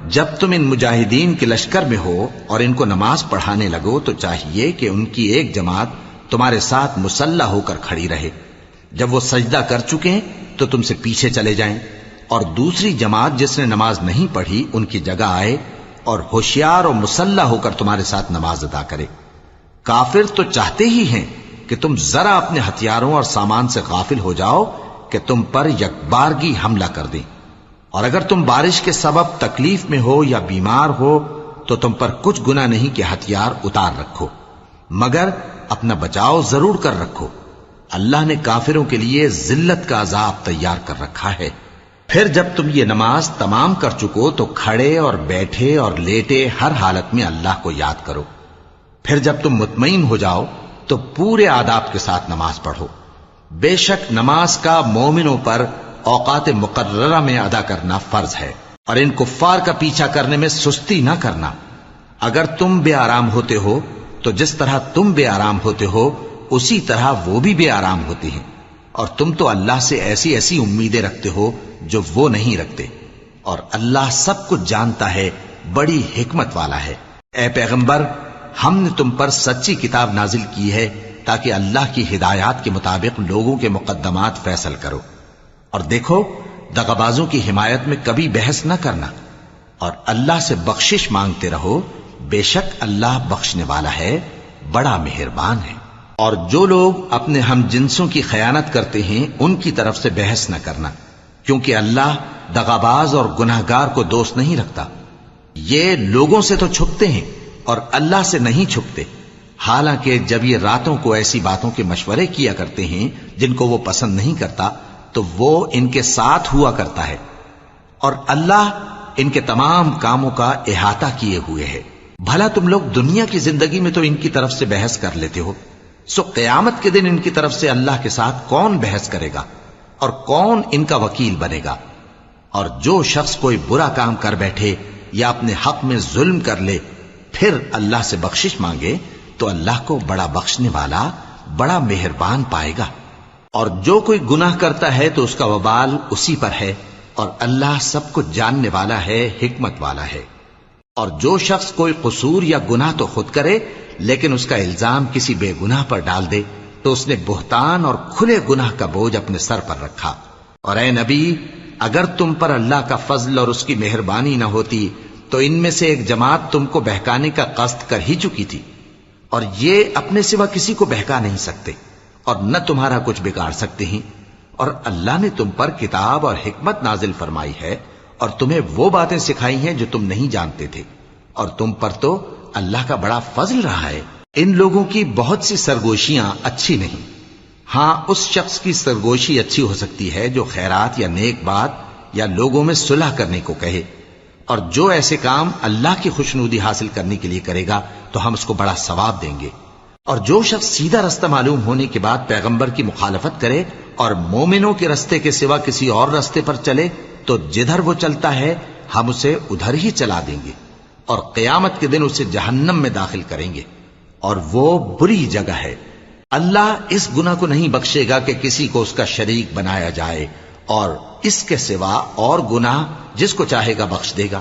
جب تم ان مجاہدین کے لشکر میں ہو اور ان کو نماز پڑھانے لگو تو چاہیے کہ ان کی ایک جماعت تمہارے ساتھ مسلح ہو کر کھڑی رہے، جب وہ سجدہ کر چکے تو تم سے پیچھے چلے جائیں، اور دوسری جماعت جس نے نماز نہیں پڑھی ان کی جگہ آئے اور ہوشیار اور مسلح ہو کر تمہارے ساتھ نماز ادا کرے۔ کافر تو چاہتے ہی ہیں کہ تم ذرا اپنے ہتھیاروں اور سامان سے غافل ہو جاؤ کہ تم پر یکبارگی حملہ کر دیں، اور اگر تم بارش کے سبب تکلیف میں ہو یا بیمار ہو تو تم پر کچھ گناہ نہیں کہ ہتھیار اتار رکھو، مگر اپنا بچاؤ ضرور کر رکھو۔ اللہ نے کافروں کے لیے ذلت کا عذاب تیار کر رکھا ہے۔ پھر جب تم یہ نماز تمام کر چکو تو کھڑے اور بیٹھے اور لیٹے ہر حالت میں اللہ کو یاد کرو۔ پھر جب تم مطمئن ہو جاؤ تو پورے آداب کے ساتھ نماز پڑھو۔ بے شک نماز کا مومنوں پر اوقات مقررہ میں ادا کرنا فرض ہے، اور ان کفار کا پیچھا کرنے میں سستی نہ کرنا۔ اگر تم بے آرام ہوتے ہو تو جس طرح تم بے آرام ہوتے ہو اسی طرح وہ بھی بے آرام ہوتے ہیں، اور تم تو اللہ سے ایسی ایسی امیدیں رکھتے ہو جو وہ نہیں رکھتے، اور اللہ سب کچھ جانتا ہے، بڑی حکمت والا ہے۔ اے پیغمبر، ہم نے تم پر سچی کتاب نازل کی ہے تاکہ اللہ کی ہدایات کے مطابق لوگوں کے مقدمات فیصل کرو، اور دیکھو دغابازوں کی حمایت میں کبھی بحث نہ کرنا، اور اللہ سے بخشش مانگتے رہو، بے شک اللہ بخشنے والا ہے، بڑا مہربان ہے۔ اور جو لوگ اپنے ہم جنسوں کی خیانت کرتے ہیں ان کی طرف سے بحث نہ کرنا، کیونکہ اللہ دغاباز اور گناہگار کو دوست نہیں رکھتا۔ یہ لوگوں سے تو چھپتے ہیں اور اللہ سے نہیں چھپتے، حالانکہ جب یہ راتوں کو ایسی باتوں کے مشورے کیا کرتے ہیں جن کو وہ پسند نہیں کرتا تو وہ ان کے ساتھ ہوا کرتا ہے، اور اللہ ان کے تمام کاموں کا احاطہ کیے ہوئے ہے۔ بھلا تم لوگ دنیا کی زندگی میں تو ان کی طرف سے بحث کر لیتے ہو، سو قیامت کے دن ان کی طرف سے اللہ کے ساتھ کون بحث کرے گا اور کون ان کا وکیل بنے گا؟ اور جو شخص کوئی برا کام کر بیٹھے یا اپنے حق میں ظلم کر لے پھر اللہ سے بخشش مانگے تو اللہ کو بڑا بخشنے والا، بڑا مہربان پائے گا۔ اور جو کوئی گناہ کرتا ہے تو اس کا وبال اسی پر ہے، اور اللہ سب کچھ جاننے والا ہے، حکمت والا ہے۔ اور جو شخص کوئی قصور یا گناہ تو خود کرے لیکن اس کا الزام کسی بے گناہ پر ڈال دے تو اس نے بہتان اور کھلے گناہ کا بوجھ اپنے سر پر رکھا۔ اور اے نبی، اگر تم پر اللہ کا فضل اور اس کی مہربانی نہ ہوتی تو ان میں سے ایک جماعت تم کو بہکانے کا قصد کر ہی چکی تھی، اور یہ اپنے سوا کسی کو بہکا نہیں سکتے اور نہ تمہارا کچھ بگاڑ سکتے ہیں۔ اور اللہ نے تم پر کتاب اور حکمت نازل فرمائی ہے اور تمہیں وہ باتیں سکھائی ہیں جو تم نہیں جانتے تھے، اور تم پر تو اللہ کا بڑا فضل رہا ہے۔ ان لوگوں کی بہت سی سرگوشیاں اچھی نہیں، ہاں اس شخص کی سرگوشی اچھی ہو سکتی ہے جو خیرات یا نیک بات یا لوگوں میں صلح کرنے کو کہے، اور جو ایسے کام اللہ کی خوشنودی حاصل کرنے کے لیے کرے گا تو ہم اس کو بڑا ثواب دیں گے۔ اور جو شخص سیدھا رستہ معلوم ہونے کے بعد پیغمبر کی مخالفت کرے اور مومنوں کے رستے کے سوا کسی اور رستے پر چلے تو جدھر وہ چلتا ہے ہم اسے ادھر ہی چلا دیں گے، اور قیامت کے دن اسے جہنم میں داخل کریں گے، اور وہ بری جگہ ہے۔ اللہ اس گناہ کو نہیں بخشے گا کہ کسی کو اس کا شریک بنایا جائے، اور اس کے سوا اور گناہ جس کو چاہے گا بخش دے گا۔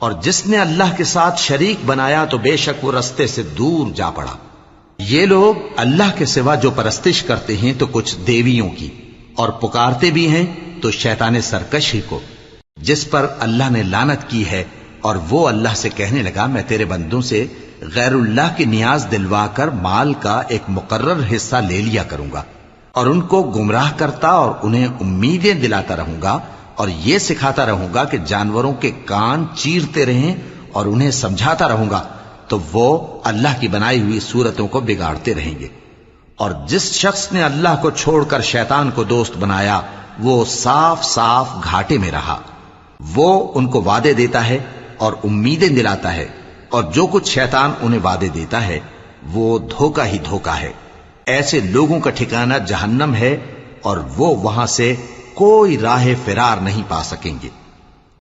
اور جس نے اللہ کے ساتھ شریک بنایا تو بے شک وہ رستے سے دور جا پڑا۔ یہ لوگ اللہ کے سوا جو پرستش کرتے ہیں تو کچھ دیویوں کی، اور پکارتے بھی ہیں تو شیطان سرکش ہی کو، جس پر اللہ نے لعنت کی ہے۔ اور وہ اللہ سے کہنے لگا میں تیرے بندوں سے غیر اللہ کی نیاز دلوا کر مال کا ایک مقرر حصہ لے لیا کروں گا، اور ان کو گمراہ کرتا اور انہیں امیدیں دلاتا رہوں گا، اور یہ سکھاتا رہوں گا کہ جانوروں کے کان چیرتے رہیں، اور انہیں سمجھاتا رہوں گا تو وہ اللہ کی بنائی ہوئی صورتوں کو بگاڑتے رہیں گے۔ اور جس شخص نے اللہ کو چھوڑ کر شیطان کو دوست بنایا وہ صاف صاف گھاٹے میں رہا۔ وہ ان کو وعدے دیتا ہے اور امیدیں دلاتا ہے، اور جو کچھ شیطان انہیں وعدے دیتا ہے وہ دھوکہ ہی دھوکہ ہے۔ ایسے لوگوں کا ٹھکانہ جہنم ہے، اور وہ وہاں سے کوئی راہ فرار نہیں پا سکیں گے۔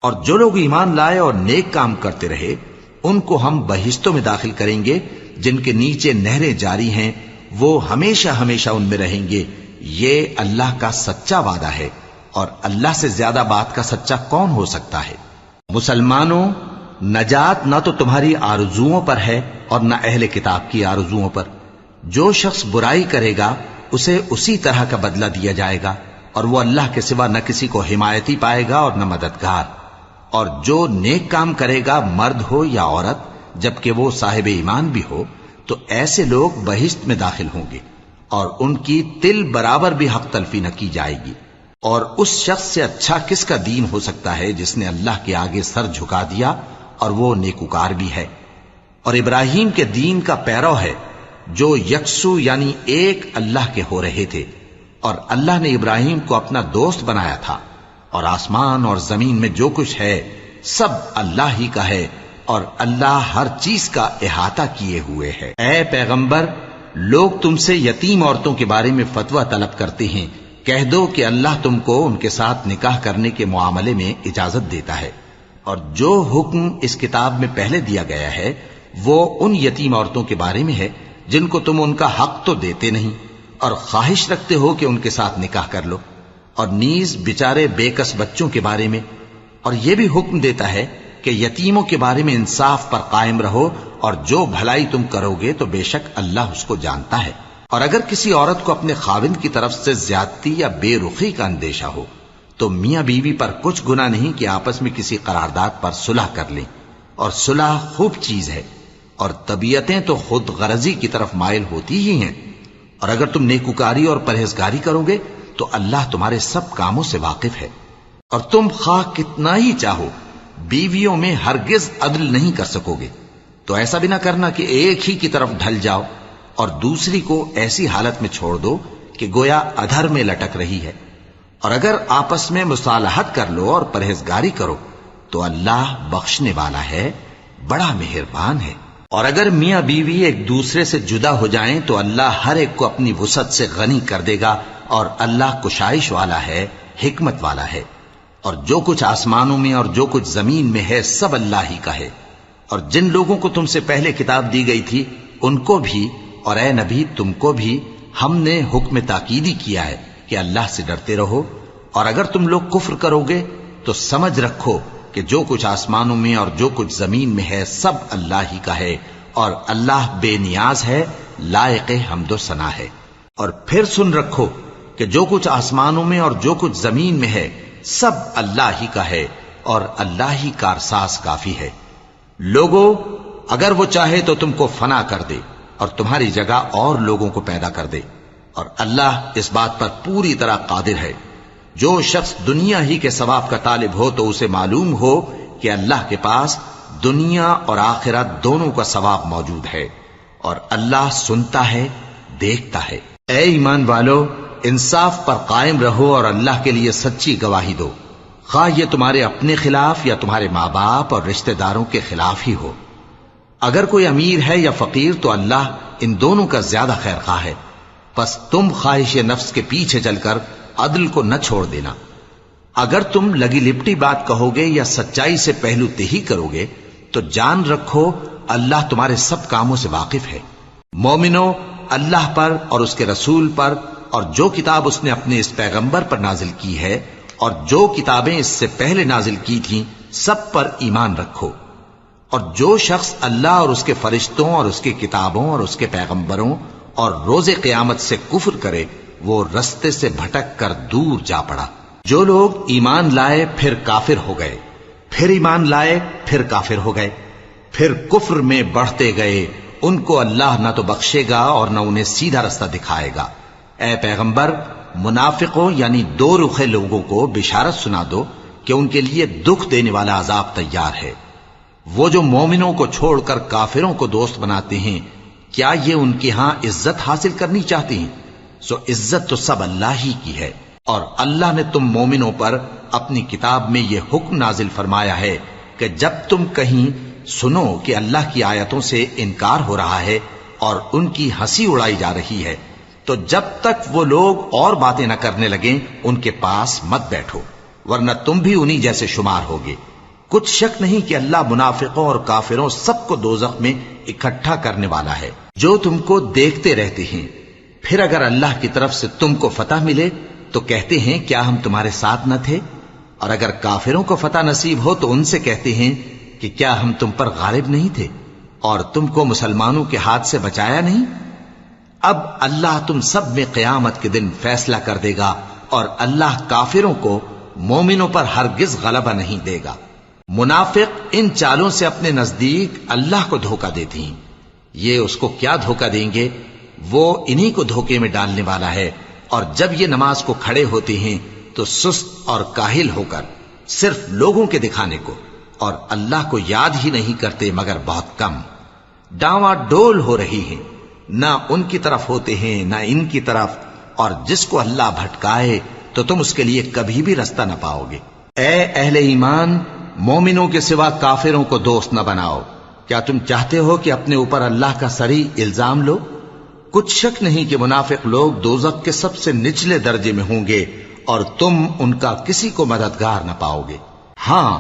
اور جو لوگ ایمان لائے اور نیک کام کرتے رہے ان کو ہم بہشتوں میں داخل کریں گے جن کے نیچے نہریں جاری ہیں، وہ ہمیشہ ہمیشہ ان میں رہیں گے۔ یہ اللہ کا سچا وعدہ ہے، اور اللہ سے زیادہ بات کا سچا کون ہو سکتا ہے؟ مسلمانوں، نجات نہ تو تمہاری آرزوؤں پر ہے اور نہ اہل کتاب کی آرزوؤں پر۔ جو شخص برائی کرے گا اسے اسی طرح کا بدلہ دیا جائے گا، اور وہ اللہ کے سوا نہ کسی کو حمایتی پائے گا اور نہ مددگار۔ اور جو نیک کام کرے گا مرد ہو یا عورت جبکہ وہ صاحب ایمان بھی ہو تو ایسے لوگ بہشت میں داخل ہوں گے، اور ان کی تل برابر بھی حق تلفی نہ کی جائے گی۔ اور اس شخص سے اچھا کس کا دین ہو سکتا ہے جس نے اللہ کے آگے سر جھکا دیا اور وہ نیکوکار بھی ہے۔ اور ابراہیم کے دین کا پیرو ہے جو یکسو یعنی ایک اللہ کے ہو رہے تھے، اور اللہ نے ابراہیم کو اپنا دوست بنایا تھا۔ اور آسمان اور زمین میں جو کچھ ہے سب اللہ ہی کا ہے، اور اللہ ہر چیز کا احاطہ کیے ہوئے ہے۔ اے پیغمبر، لوگ تم سے یتیم عورتوں کے بارے میں فتویٰ طلب کرتے ہیں، کہہ دو کہ اللہ تم کو ان کے ساتھ نکاح کرنے کے معاملے میں اجازت دیتا ہے، اور جو حکم اس کتاب میں پہلے دیا گیا ہے وہ ان یتیم عورتوں کے بارے میں ہے جن کو تم ان کا حق تو دیتے نہیں، اور خواہش رکھتے ہو کہ ان کے ساتھ نکاح کر لو، اور نیز بیچارے بے کس بچوں کے بارے میں۔ اور یہ بھی حکم دیتا ہے کہ یتیموں کے بارے میں انصاف پر قائم رہو، اور جو بھلائی تم کرو گے تو بے شک اللہ اس کو جانتا ہے۔ اور اگر کسی عورت کو اپنے خاوند کی طرف سے زیادتی یا بے رخی کا اندیشہ ہو تو میاں بیوی پر کچھ گناہ نہیں کہ آپس میں کسی قرارداد پر صلح کر لیں، اور صلح خوب چیز ہے، اور طبیعتیں تو خود غرضی کی طرف مائل ہوتی ہی ہیں۔ اور اگر تم نیکوکاری اور پرہیزگاری کرو گے تو اللہ تمہارے سب کاموں سے واقف ہے۔ اور تم خواہ کتنا ہی چاہو بیویوں میں ہرگز عدل نہیں کر سکو گے، تو ایسا بھی نہ کرنا کہ ایک ہی کی طرف ڈھل جاؤ اور دوسری کو ایسی حالت میں چھوڑ دو کہ گویا ادھر میں لٹک رہی ہے۔ اور اگر آپس میں مصالحت کر لو اور پرہیزگاری کرو تو اللہ بخشنے والا ہے، بڑا مہربان ہے۔ اور اگر میاں بیوی ایک دوسرے سے جدا ہو جائیں تو اللہ ہر ایک کو اپنی وسعت سے غنی کر دے گا، اور اللہ کشائش والا ہے، حکمت والا ہے۔ اور جو کچھ آسمانوں میں اور جو کچھ زمین میں ہے سب اللہ ہی کا ہے۔ اور جن لوگوں کو تم سے پہلے کتاب دی گئی تھی ان کو بھی اور اے نبی تم کو بھی ہم نے حکم تاکیدی کیا ہے کہ اللہ سے ڈرتے رہو، اور اگر تم لوگ کفر کرو گے تو سمجھ رکھو کہ جو کچھ آسمانوں میں اور جو کچھ زمین میں ہے سب اللہ ہی کا ہے، اور اللہ بے نیاز ہے، لائق حمد و ثنا ہے۔ اور پھر سن رکھو کہ جو کچھ آسمانوں میں اور جو کچھ زمین میں ہے سب اللہ ہی کا ہے، اور اللہ ہی کارساز کافی ہے۔ لوگو، اگر وہ چاہے تو تم کو فنا کر دے اور تمہاری جگہ اور لوگوں کو پیدا کر دے، اور اللہ اس بات پر پوری طرح قادر ہے۔ جو شخص دنیا ہی کے ثواب کا طالب ہو تو اسے معلوم ہو کہ اللہ کے پاس دنیا اور آخرت دونوں کا ثواب موجود ہے، اور اللہ سنتا ہے، دیکھتا ہے۔ اے ایمان والو، انصاف پر قائم رہو اور اللہ کے لیے سچی گواہی دو، خواہ یہ تمہارے اپنے خلاف یا تمہارے ماں باپ اور رشتہ داروں کے خلاف ہی ہو۔ اگر کوئی امیر ہے یا فقیر تو اللہ ان دونوں کا زیادہ خیر خواہ ہے، پس تم خواہش نفس کے پیچھے چل کر عدل کو نہ چھوڑ دینا۔ اگر تم لگی لپٹی بات کہو گے یا سچائی سے پہلو تہی کرو گے تو جان رکھو اللہ تمہارے سب کاموں سے واقف ہے۔ مومنو، اللہ پر اور اس کے رسول پر اور جو کتاب اس نے اپنے اس پیغمبر پر نازل کی ہے اور جو کتابیں اس سے پہلے نازل کی تھیں سب پر ایمان رکھو، اور جو شخص اللہ اور اس کے فرشتوں اور اس کی کتابوں اور اس کے پیغمبروں اور روز قیامت سے کفر کرے وہ رستے سے بھٹک کر دور جا پڑا۔ جو لوگ ایمان لائے پھر کافر ہو گئے، پھر ایمان لائے پھر کافر ہو گئے، پھر کفر میں بڑھتے گئے، ان کو اللہ نہ تو بخشے گا اور نہ انہیں سیدھا رستہ دکھائے گا۔ اے پیغمبر، منافقوں یعنی دو رخے لوگوں کو بشارت سنا دو کہ ان کے لیے دکھ دینے والا عذاب تیار ہے۔ وہ جو مومنوں کو چھوڑ کر کافروں کو دوست بناتے ہیں، کیا یہ ان کے ہاں عزت حاصل کرنی چاہتے ہیں؟ سو عزت تو سب اللہ ہی کی ہے۔ اور اللہ نے تم مومنوں پر اپنی کتاب میں یہ حکم نازل فرمایا ہے کہ جب تم کہیں سنو کہ اللہ کی آیتوں سے انکار ہو رہا ہے اور ان کی ہنسی اڑائی جا رہی ہے، تو جب تک وہ لوگ اور باتیں نہ کرنے لگیں ان کے پاس مت بیٹھو، ورنہ تم بھی انہی جیسے شمار ہوگے۔ کچھ شک نہیں کہ اللہ منافقوں اور کافروں سب کو دوزخ میں اکٹھا کرنے والا ہے، جو تم کو دیکھتے رہتے ہیں۔ پھر اگر اللہ کی طرف سے تم کو فتح ملے تو کہتے ہیں کیا ہم تمہارے ساتھ نہ تھے؟ اور اگر کافروں کو فتح نصیب ہو تو ان سے کہتے ہیں کہ کیا ہم تم پر غالب نہیں تھے اور تم کو مسلمانوں کے ہاتھ سے بچایا نہیں؟ اب اللہ تم سب میں قیامت کے دن فیصلہ کر دے گا، اور اللہ کافروں کو مومنوں پر ہرگز غلبہ نہیں دے گا۔ منافق ان چالوں سے اپنے نزدیک اللہ کو دھوکہ دیتی ہیں، یہ اس کو کیا دھوکہ دیں گے؟ وہ انہی کو دھوکے میں ڈالنے والا ہے۔ اور جب یہ نماز کو کھڑے ہوتے ہیں تو سست اور کاہل ہو کر صرف لوگوں کے دکھانے کو اور اللہ کو یاد ہی نہیں کرتے مگر بہت کم۔ ڈاواں ڈول ہو رہی ہیں، نہ ان کی طرف ہوتے ہیں نہ ان کی طرف، اور جس کو اللہ بھٹکائے تو تم اس کے لیے کبھی بھی رستہ نہ پاؤ گے۔ اے اہل ایمان، مومنوں کے سوا کافروں کو دوست نہ بناؤ۔ کیا تم چاہتے ہو کہ اپنے اوپر اللہ کا صریح الزام لو؟ کچھ شک نہیں کہ منافق لوگ دوزخ کے سب سے نچلے درجے میں ہوں گے اور تم ان کا کسی کو مددگار نہ پاؤ گے۔ ہاں،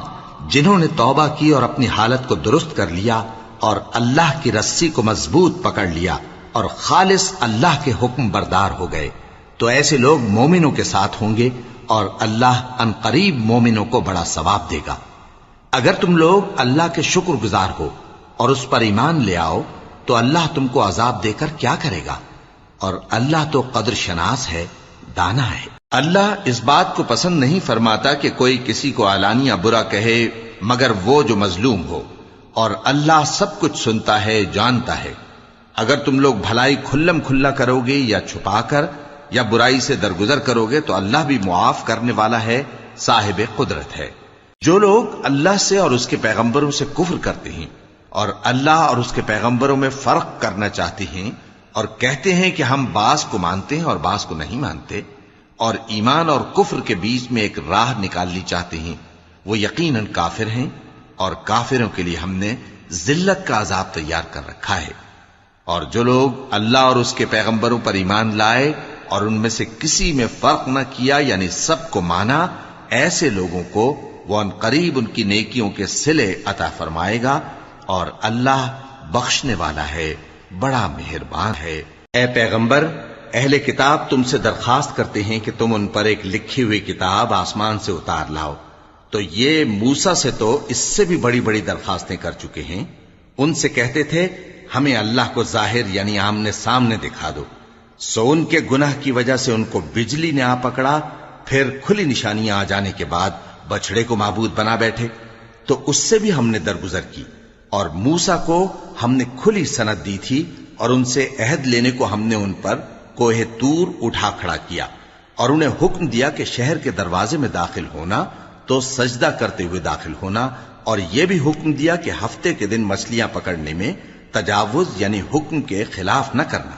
جنہوں نے توبہ کی اور اپنی حالت کو درست کر لیا اور اللہ کی رسی کو مضبوط پکڑ لیا اور خالص اللہ کے حکم بردار ہو گئے، تو ایسے لوگ مومنوں کے ساتھ ہوں گے اور اللہ ان قریب مومنوں کو بڑا ثواب دے گا۔ اگر تم لوگ اللہ کے شکر گزار ہو اور اس پر ایمان لے آؤ تو اللہ تم کو عذاب دے کر کیا کرے گا؟ اور اللہ تو قدر شناس ہے، دانا ہے۔ اللہ اس بات کو پسند نہیں فرماتا کہ کوئی کسی کو علانیہ برا کہے مگر وہ جو مظلوم ہو، اور اللہ سب کچھ سنتا ہے، جانتا ہے۔ اگر تم لوگ بھلائی کھلم کھلا کرو گے یا چھپا کر یا برائی سے درگزر کرو گے تو اللہ بھی معاف کرنے والا ہے، صاحب قدرت ہے۔ جو لوگ اللہ سے اور اس کے پیغمبروں سے کفر کرتے ہیں اور اللہ اور اس کے پیغمبروں میں فرق کرنا چاہتے ہیں اور کہتے ہیں کہ ہم بعض کو مانتے ہیں اور بعض کو نہیں مانتے، اور ایمان اور کفر کے بیچ میں ایک راہ نکالنی چاہتے ہیں، وہ یقیناً کافر ہیں، اور کافروں کے لیے ہم نے ذلت کا عذاب تیار کر رکھا ہے۔ اور جو لوگ اللہ اور اس کے پیغمبروں پر ایمان لائے اور ان میں سے کسی میں فرق نہ کیا یعنی سب کو مانا، ایسے لوگوں کو وہ ان قریب ان کی نیکیوں کے صلے عطا فرمائے گا، اور اللہ بخشنے والا ہے، بڑا مہربان ہے۔ اے پیغمبر، اہل کتاب تم سے درخواست کرتے ہیں کہ تم ان پر ایک لکھی ہوئی کتاب آسمان سے اتار لاؤ، تو یہ موسیٰ سے تو اس سے بھی بڑی بڑی درخواستیں کر چکے ہیں۔ ان سے کہتے تھے ہمیں اللہ کو ظاہر یعنی آمنے سامنے دکھا دو، سو ان کے گناہ کی وجہ سے ان کو بجلی نے آ پکڑا، پھر کھلی نشانیاں آ جانے کے بعد بچڑے کو معبود بنا بیٹھے، تو اس سے بھی ہم نے درگزر کی۔ اور موسیٰ کو ہم نے کھلی سند دی تھی، اور ان سے عہد لینے کو ہم نے ان پر کوہ طور اٹھا کھڑا کیا، اور انہیں حکم دیا کہ شہر کے دروازے میں داخل ہونا تو سجدہ کرتے ہوئے داخل ہونا، اور یہ بھی حکم دیا کہ ہفتے کے دن مچھلیاں پکڑنے میں تجاوز یعنی حکم کے خلاف نہ کرنا۔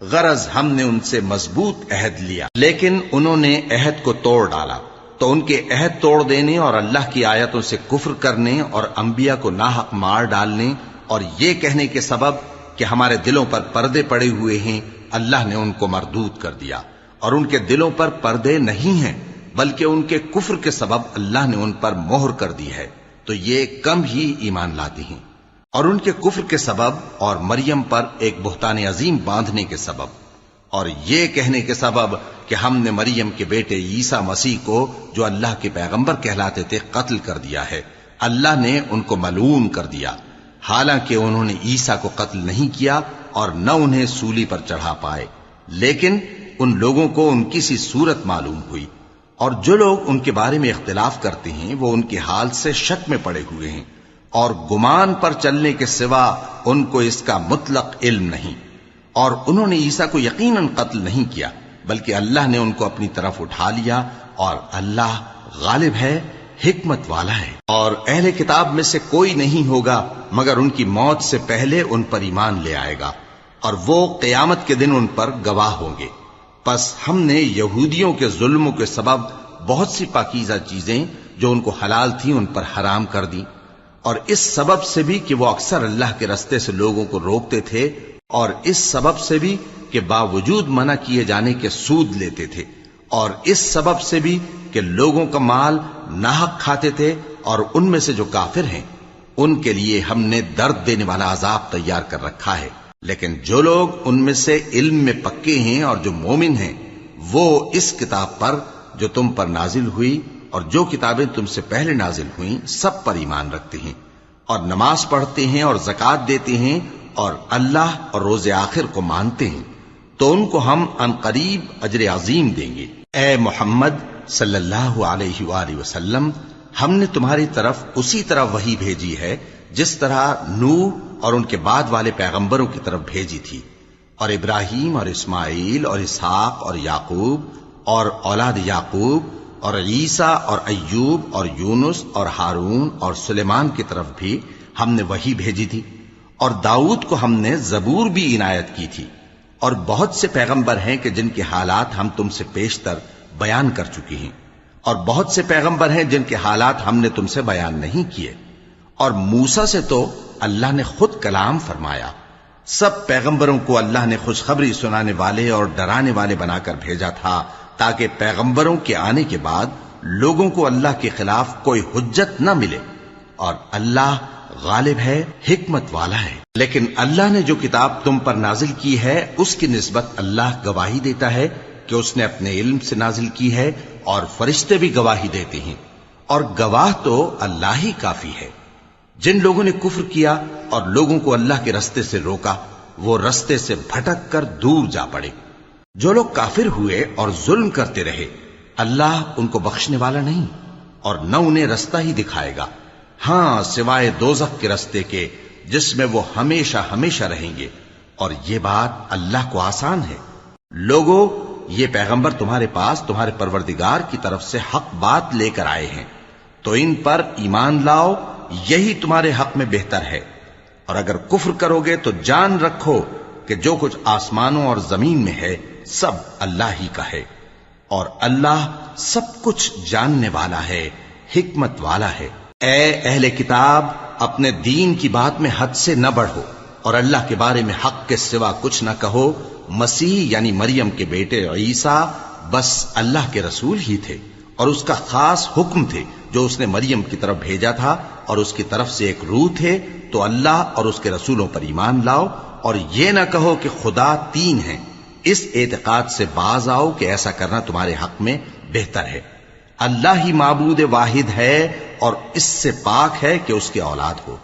غرض ہم نے ان سے مضبوط عہد لیا، لیکن انہوں نے عہد کو توڑ ڈالا، تو ان کے عہد توڑ دینے اور اللہ کی آیتوں سے کفر کرنے اور انبیاء کو ناحق مار ڈالنے اور یہ کہنے کے سبب کہ ہمارے دلوں پر پردے پڑے ہوئے ہیں، اللہ نے ان کو مردود کر دیا، اور ان کے دلوں پر پردے نہیں ہیں بلکہ ان کے کفر کے سبب اللہ نے ان پر مہر کر دی ہے، تو یہ کم ہی ایمان لاتے ہیں۔ اور ان کے کفر کے سبب اور مریم پر ایک بہتان عظیم باندھنے کے سبب اور یہ کہنے کے سبب کہ ہم نے مریم کے بیٹے عیسیٰ مسیح کو جو اللہ کے پیغمبر کہلاتے تھے قتل کر دیا ہے، اللہ نے ان کو ملعون کر دیا، حالانکہ انہوں نے عیسیٰ کو قتل نہیں کیا اور نہ انہیں سولی پر چڑھا پائے، لیکن ان لوگوں کو ان کی سی صورت معلوم ہوئی، اور جو لوگ ان کے بارے میں اختلاف کرتے ہیں وہ ان کے حال سے شک میں پڑے ہوئے ہیں، اور گمان پر چلنے کے سوا ان کو اس کا مطلق علم نہیں، اور انہوں نے عیسیٰ کو یقیناً قتل نہیں کیا بلکہ اللہ نے ان کو اپنی طرف اٹھا لیا، اور اللہ غالب ہے، حکمت والا ہے۔ اور اہل کتاب میں سے کوئی نہیں ہوگا مگر ان کی موت سے پہلے ان پر ایمان لے آئے گا، اور وہ قیامت کے دن ان پر گواہ ہوں گے۔ پس ہم نے یہودیوں کے ظلموں کے سبب بہت سی پاکیزہ چیزیں جو ان کو حلال تھیں ان پر حرام کر دیں، اور اس سبب سے بھی کہ وہ اکثر اللہ کے رستے سے لوگوں کو روکتے تھے، اور اس سبب سے بھی کہ باوجود منع کیے جانے کے سود لیتے تھے، اور اس سبب سے بھی کہ لوگوں کا مال ناحق کھاتے تھے، اور ان میں سے جو کافر ہیں ان کے لیے ہم نے درد دینے والا عذاب تیار کر رکھا ہے۔ لیکن جو لوگ ان میں سے علم میں پکے ہیں اور جو مومن ہیں وہ اس کتاب پر جو تم پر نازل ہوئی اور جو کتابیں تم سے پہلے نازل ہوئیں سب پر ایمان رکھتے ہیں، اور نماز پڑھتے ہیں اور زکوٰۃ دیتے ہیں، اور اللہ اور روز آخر کو مانتے ہیں، تو ان کو ہم عن قریب اجر عظیم دیں گے۔ اے محمد صلی اللہ علیہ وآلہ وسلم، ہم نے تمہاری طرف اسی طرح وحی بھیجی ہے جس طرح نوح اور ان کے بعد والے پیغمبروں کی طرف بھیجی تھی، اور ابراہیم اور اسماعیل اور اسحاق اور یعقوب اور اولاد یعقوب اور عیسیٰ اور ایوب اور یونس اور ہارون اور سلیمان کی طرف بھی ہم نے وحی بھیجی تھی، اور داؤد کو ہم نے زبور بھی عنایت کی تھی، اور بہت سے پیغمبر ہیں کہ جن کے حالات ہم تم سے پیشتر بیان کر چکے ہیں، اور بہت سے پیغمبر ہیں جن کے حالات ہم نے تم سے بیان نہیں کیے، اور موسیٰ سے تو اللہ نے خود کلام فرمایا۔ سب پیغمبروں کو اللہ نے خوشخبری سنانے والے اور ڈرانے والے بنا کر بھیجا تھا تاکہ پیغمبروں کے آنے کے بعد لوگوں کو اللہ کے خلاف کوئی حجت نہ ملے، اور اللہ غالب ہے، حکمت والا ہے۔ لیکن اللہ نے جو کتاب تم پر نازل کی ہے اس کی نسبت اللہ گواہی دیتا ہے کہ اس نے اپنے علم سے نازل کی ہے، اور فرشتے بھی گواہی دیتے ہیں، اور گواہ تو اللہ ہی کافی ہے۔ جن لوگوں نے کفر کیا اور لوگوں کو اللہ کے رستے سے روکا وہ رستے سے بھٹک کر دور جا پڑے۔ جو لوگ کافر ہوئے اور ظلم کرتے رہے اللہ ان کو بخشنے والا نہیں، اور نہ انہیں رستہ ہی دکھائے گا، ہاں سوائے دوزخ کے رستے کے جس میں وہ ہمیشہ ہمیشہ رہیں گے، اور یہ بات اللہ کو آسان ہے۔ لوگو، یہ پیغمبر تمہارے پاس تمہارے پروردگار کی طرف سے حق بات لے کر آئے ہیں، تو ان پر ایمان لاؤ، یہی تمہارے حق میں بہتر ہے، اور اگر کفر کرو گے تو جان رکھو کہ جو کچھ آسمانوں اور زمین میں ہے سب اللہ ہی کا ہے، اور اللہ سب کچھ جاننے والا ہے، حکمت والا ہے۔ اے اہل کتاب، اپنے دین کی بات میں حد سے نہ بڑھو، اور اللہ کے بارے میں حق کے سوا کچھ نہ کہو۔ مسیح یعنی مریم کے بیٹے عیسیٰ بس اللہ کے رسول ہی تھے، اور اس کا خاص حکم تھے جو اس نے مریم کی طرف بھیجا تھا، اور اس کی طرف سے ایک روح تھے، تو اللہ اور اس کے رسولوں پر ایمان لاؤ، اور یہ نہ کہو کہ خدا تین ہیں، اس اعتقاد سے باز آؤ کہ ایسا کرنا تمہارے حق میں بہتر ہے۔ اللہ ہی معبود واحد ہے اور اس سے پاک ہے کہ اس کی اولاد ہو۔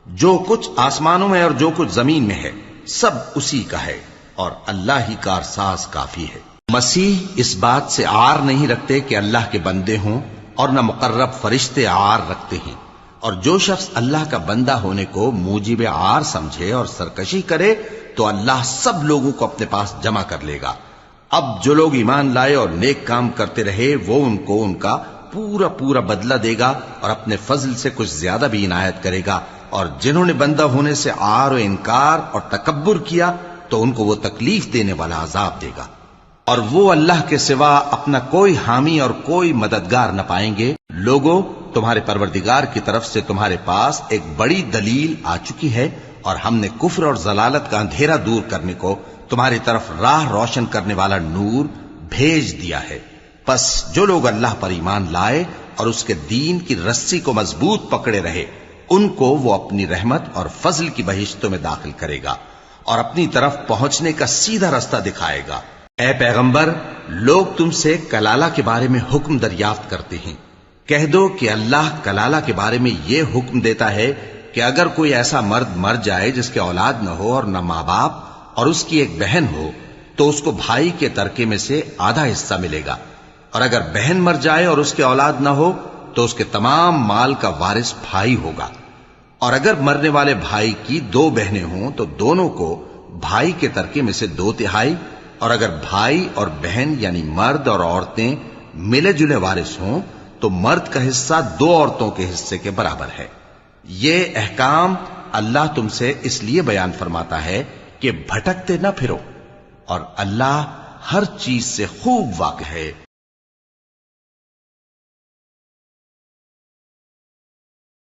جو کچھ آسمانوں میں اور جو کچھ زمین میں ہے سب اسی کا ہے، اور اللہ ہی کارساز کافی ہے۔ مسیح اس بات سے عار نہیں رکھتے کہ اللہ کے بندے ہوں، اور نہ مقرب فرشتے عار رکھتے ہیں، اور جو شخص اللہ کا بندہ ہونے کو موجب عار سمجھے اور سرکشی کرے تو اللہ سب لوگوں کو اپنے پاس جمع کر لے گا۔ اب جو لوگ ایمان لائے اور نیک کام کرتے رہے وہ ان کو ان کا پورا پورا بدلہ دے گا، اور اپنے فضل سے کچھ زیادہ بھی عنایت کرے گا، اور جنہوں نے بندہ ہونے سے عار و انکار اور تکبر کیا تو ان کو وہ تکلیف دینے والا عذاب دے گا، اور وہ اللہ کے سوا اپنا کوئی حامی اور کوئی مددگار نہ پائیں گے۔ لوگوں، تمہارے پروردگار کی طرف سے تمہارے پاس ایک بڑی دلیل آ چکی ہے، اور ہم نے کفر اور ضلالت کا اندھیرا دور کرنے کو تمہاری طرف راہ روشن کرنے والا نور بھیج دیا ہے۔ پس جو لوگ اللہ پر ایمان لائے اور اس کے دین کی رسی کو مضبوط پکڑے رہے ان کو وہ اپنی رحمت اور فضل کی بہشتوں میں داخل کرے گا، اور اپنی طرف پہنچنے کا سیدھا راستہ دکھائے گا۔ اے پیغمبر، لوگ تم سے کلالہ کے بارے میں حکم دریافت کرتے ہیں کہہ دو کہ اللہ کلالہ کے بارے میں یہ حکم دیتا ہے کہ اگر کوئی ایسا مرد مر جائے جس کے اولاد نہ ہو اور نہ ماں باپ اور اس کی ایک بہن ہو تو اس کو بھائی کے ترکے میں سے آدھا حصہ ملے گا، اور اگر بہن مر جائے اور اس کے اولاد نہ ہو تو اس کے تمام مال کا وارث بھائی ہوگا، اور اگر مرنے والے بھائی کی 2 بہنیں ہوں تو دونوں کو بھائی کے ترکے میں سے 2/3، اور اگر بھائی اور بہن یعنی مرد اور عورتیں ملے جلے وارث ہوں تو مرد کا حصہ 2 عورتوں کے حصے کے برابر ہے۔ یہ احکام اللہ تم سے اس لیے بیان فرماتا ہے کہ بھٹکتے نہ پھرو، اور اللہ ہر چیز سے خوب واقف ہے۔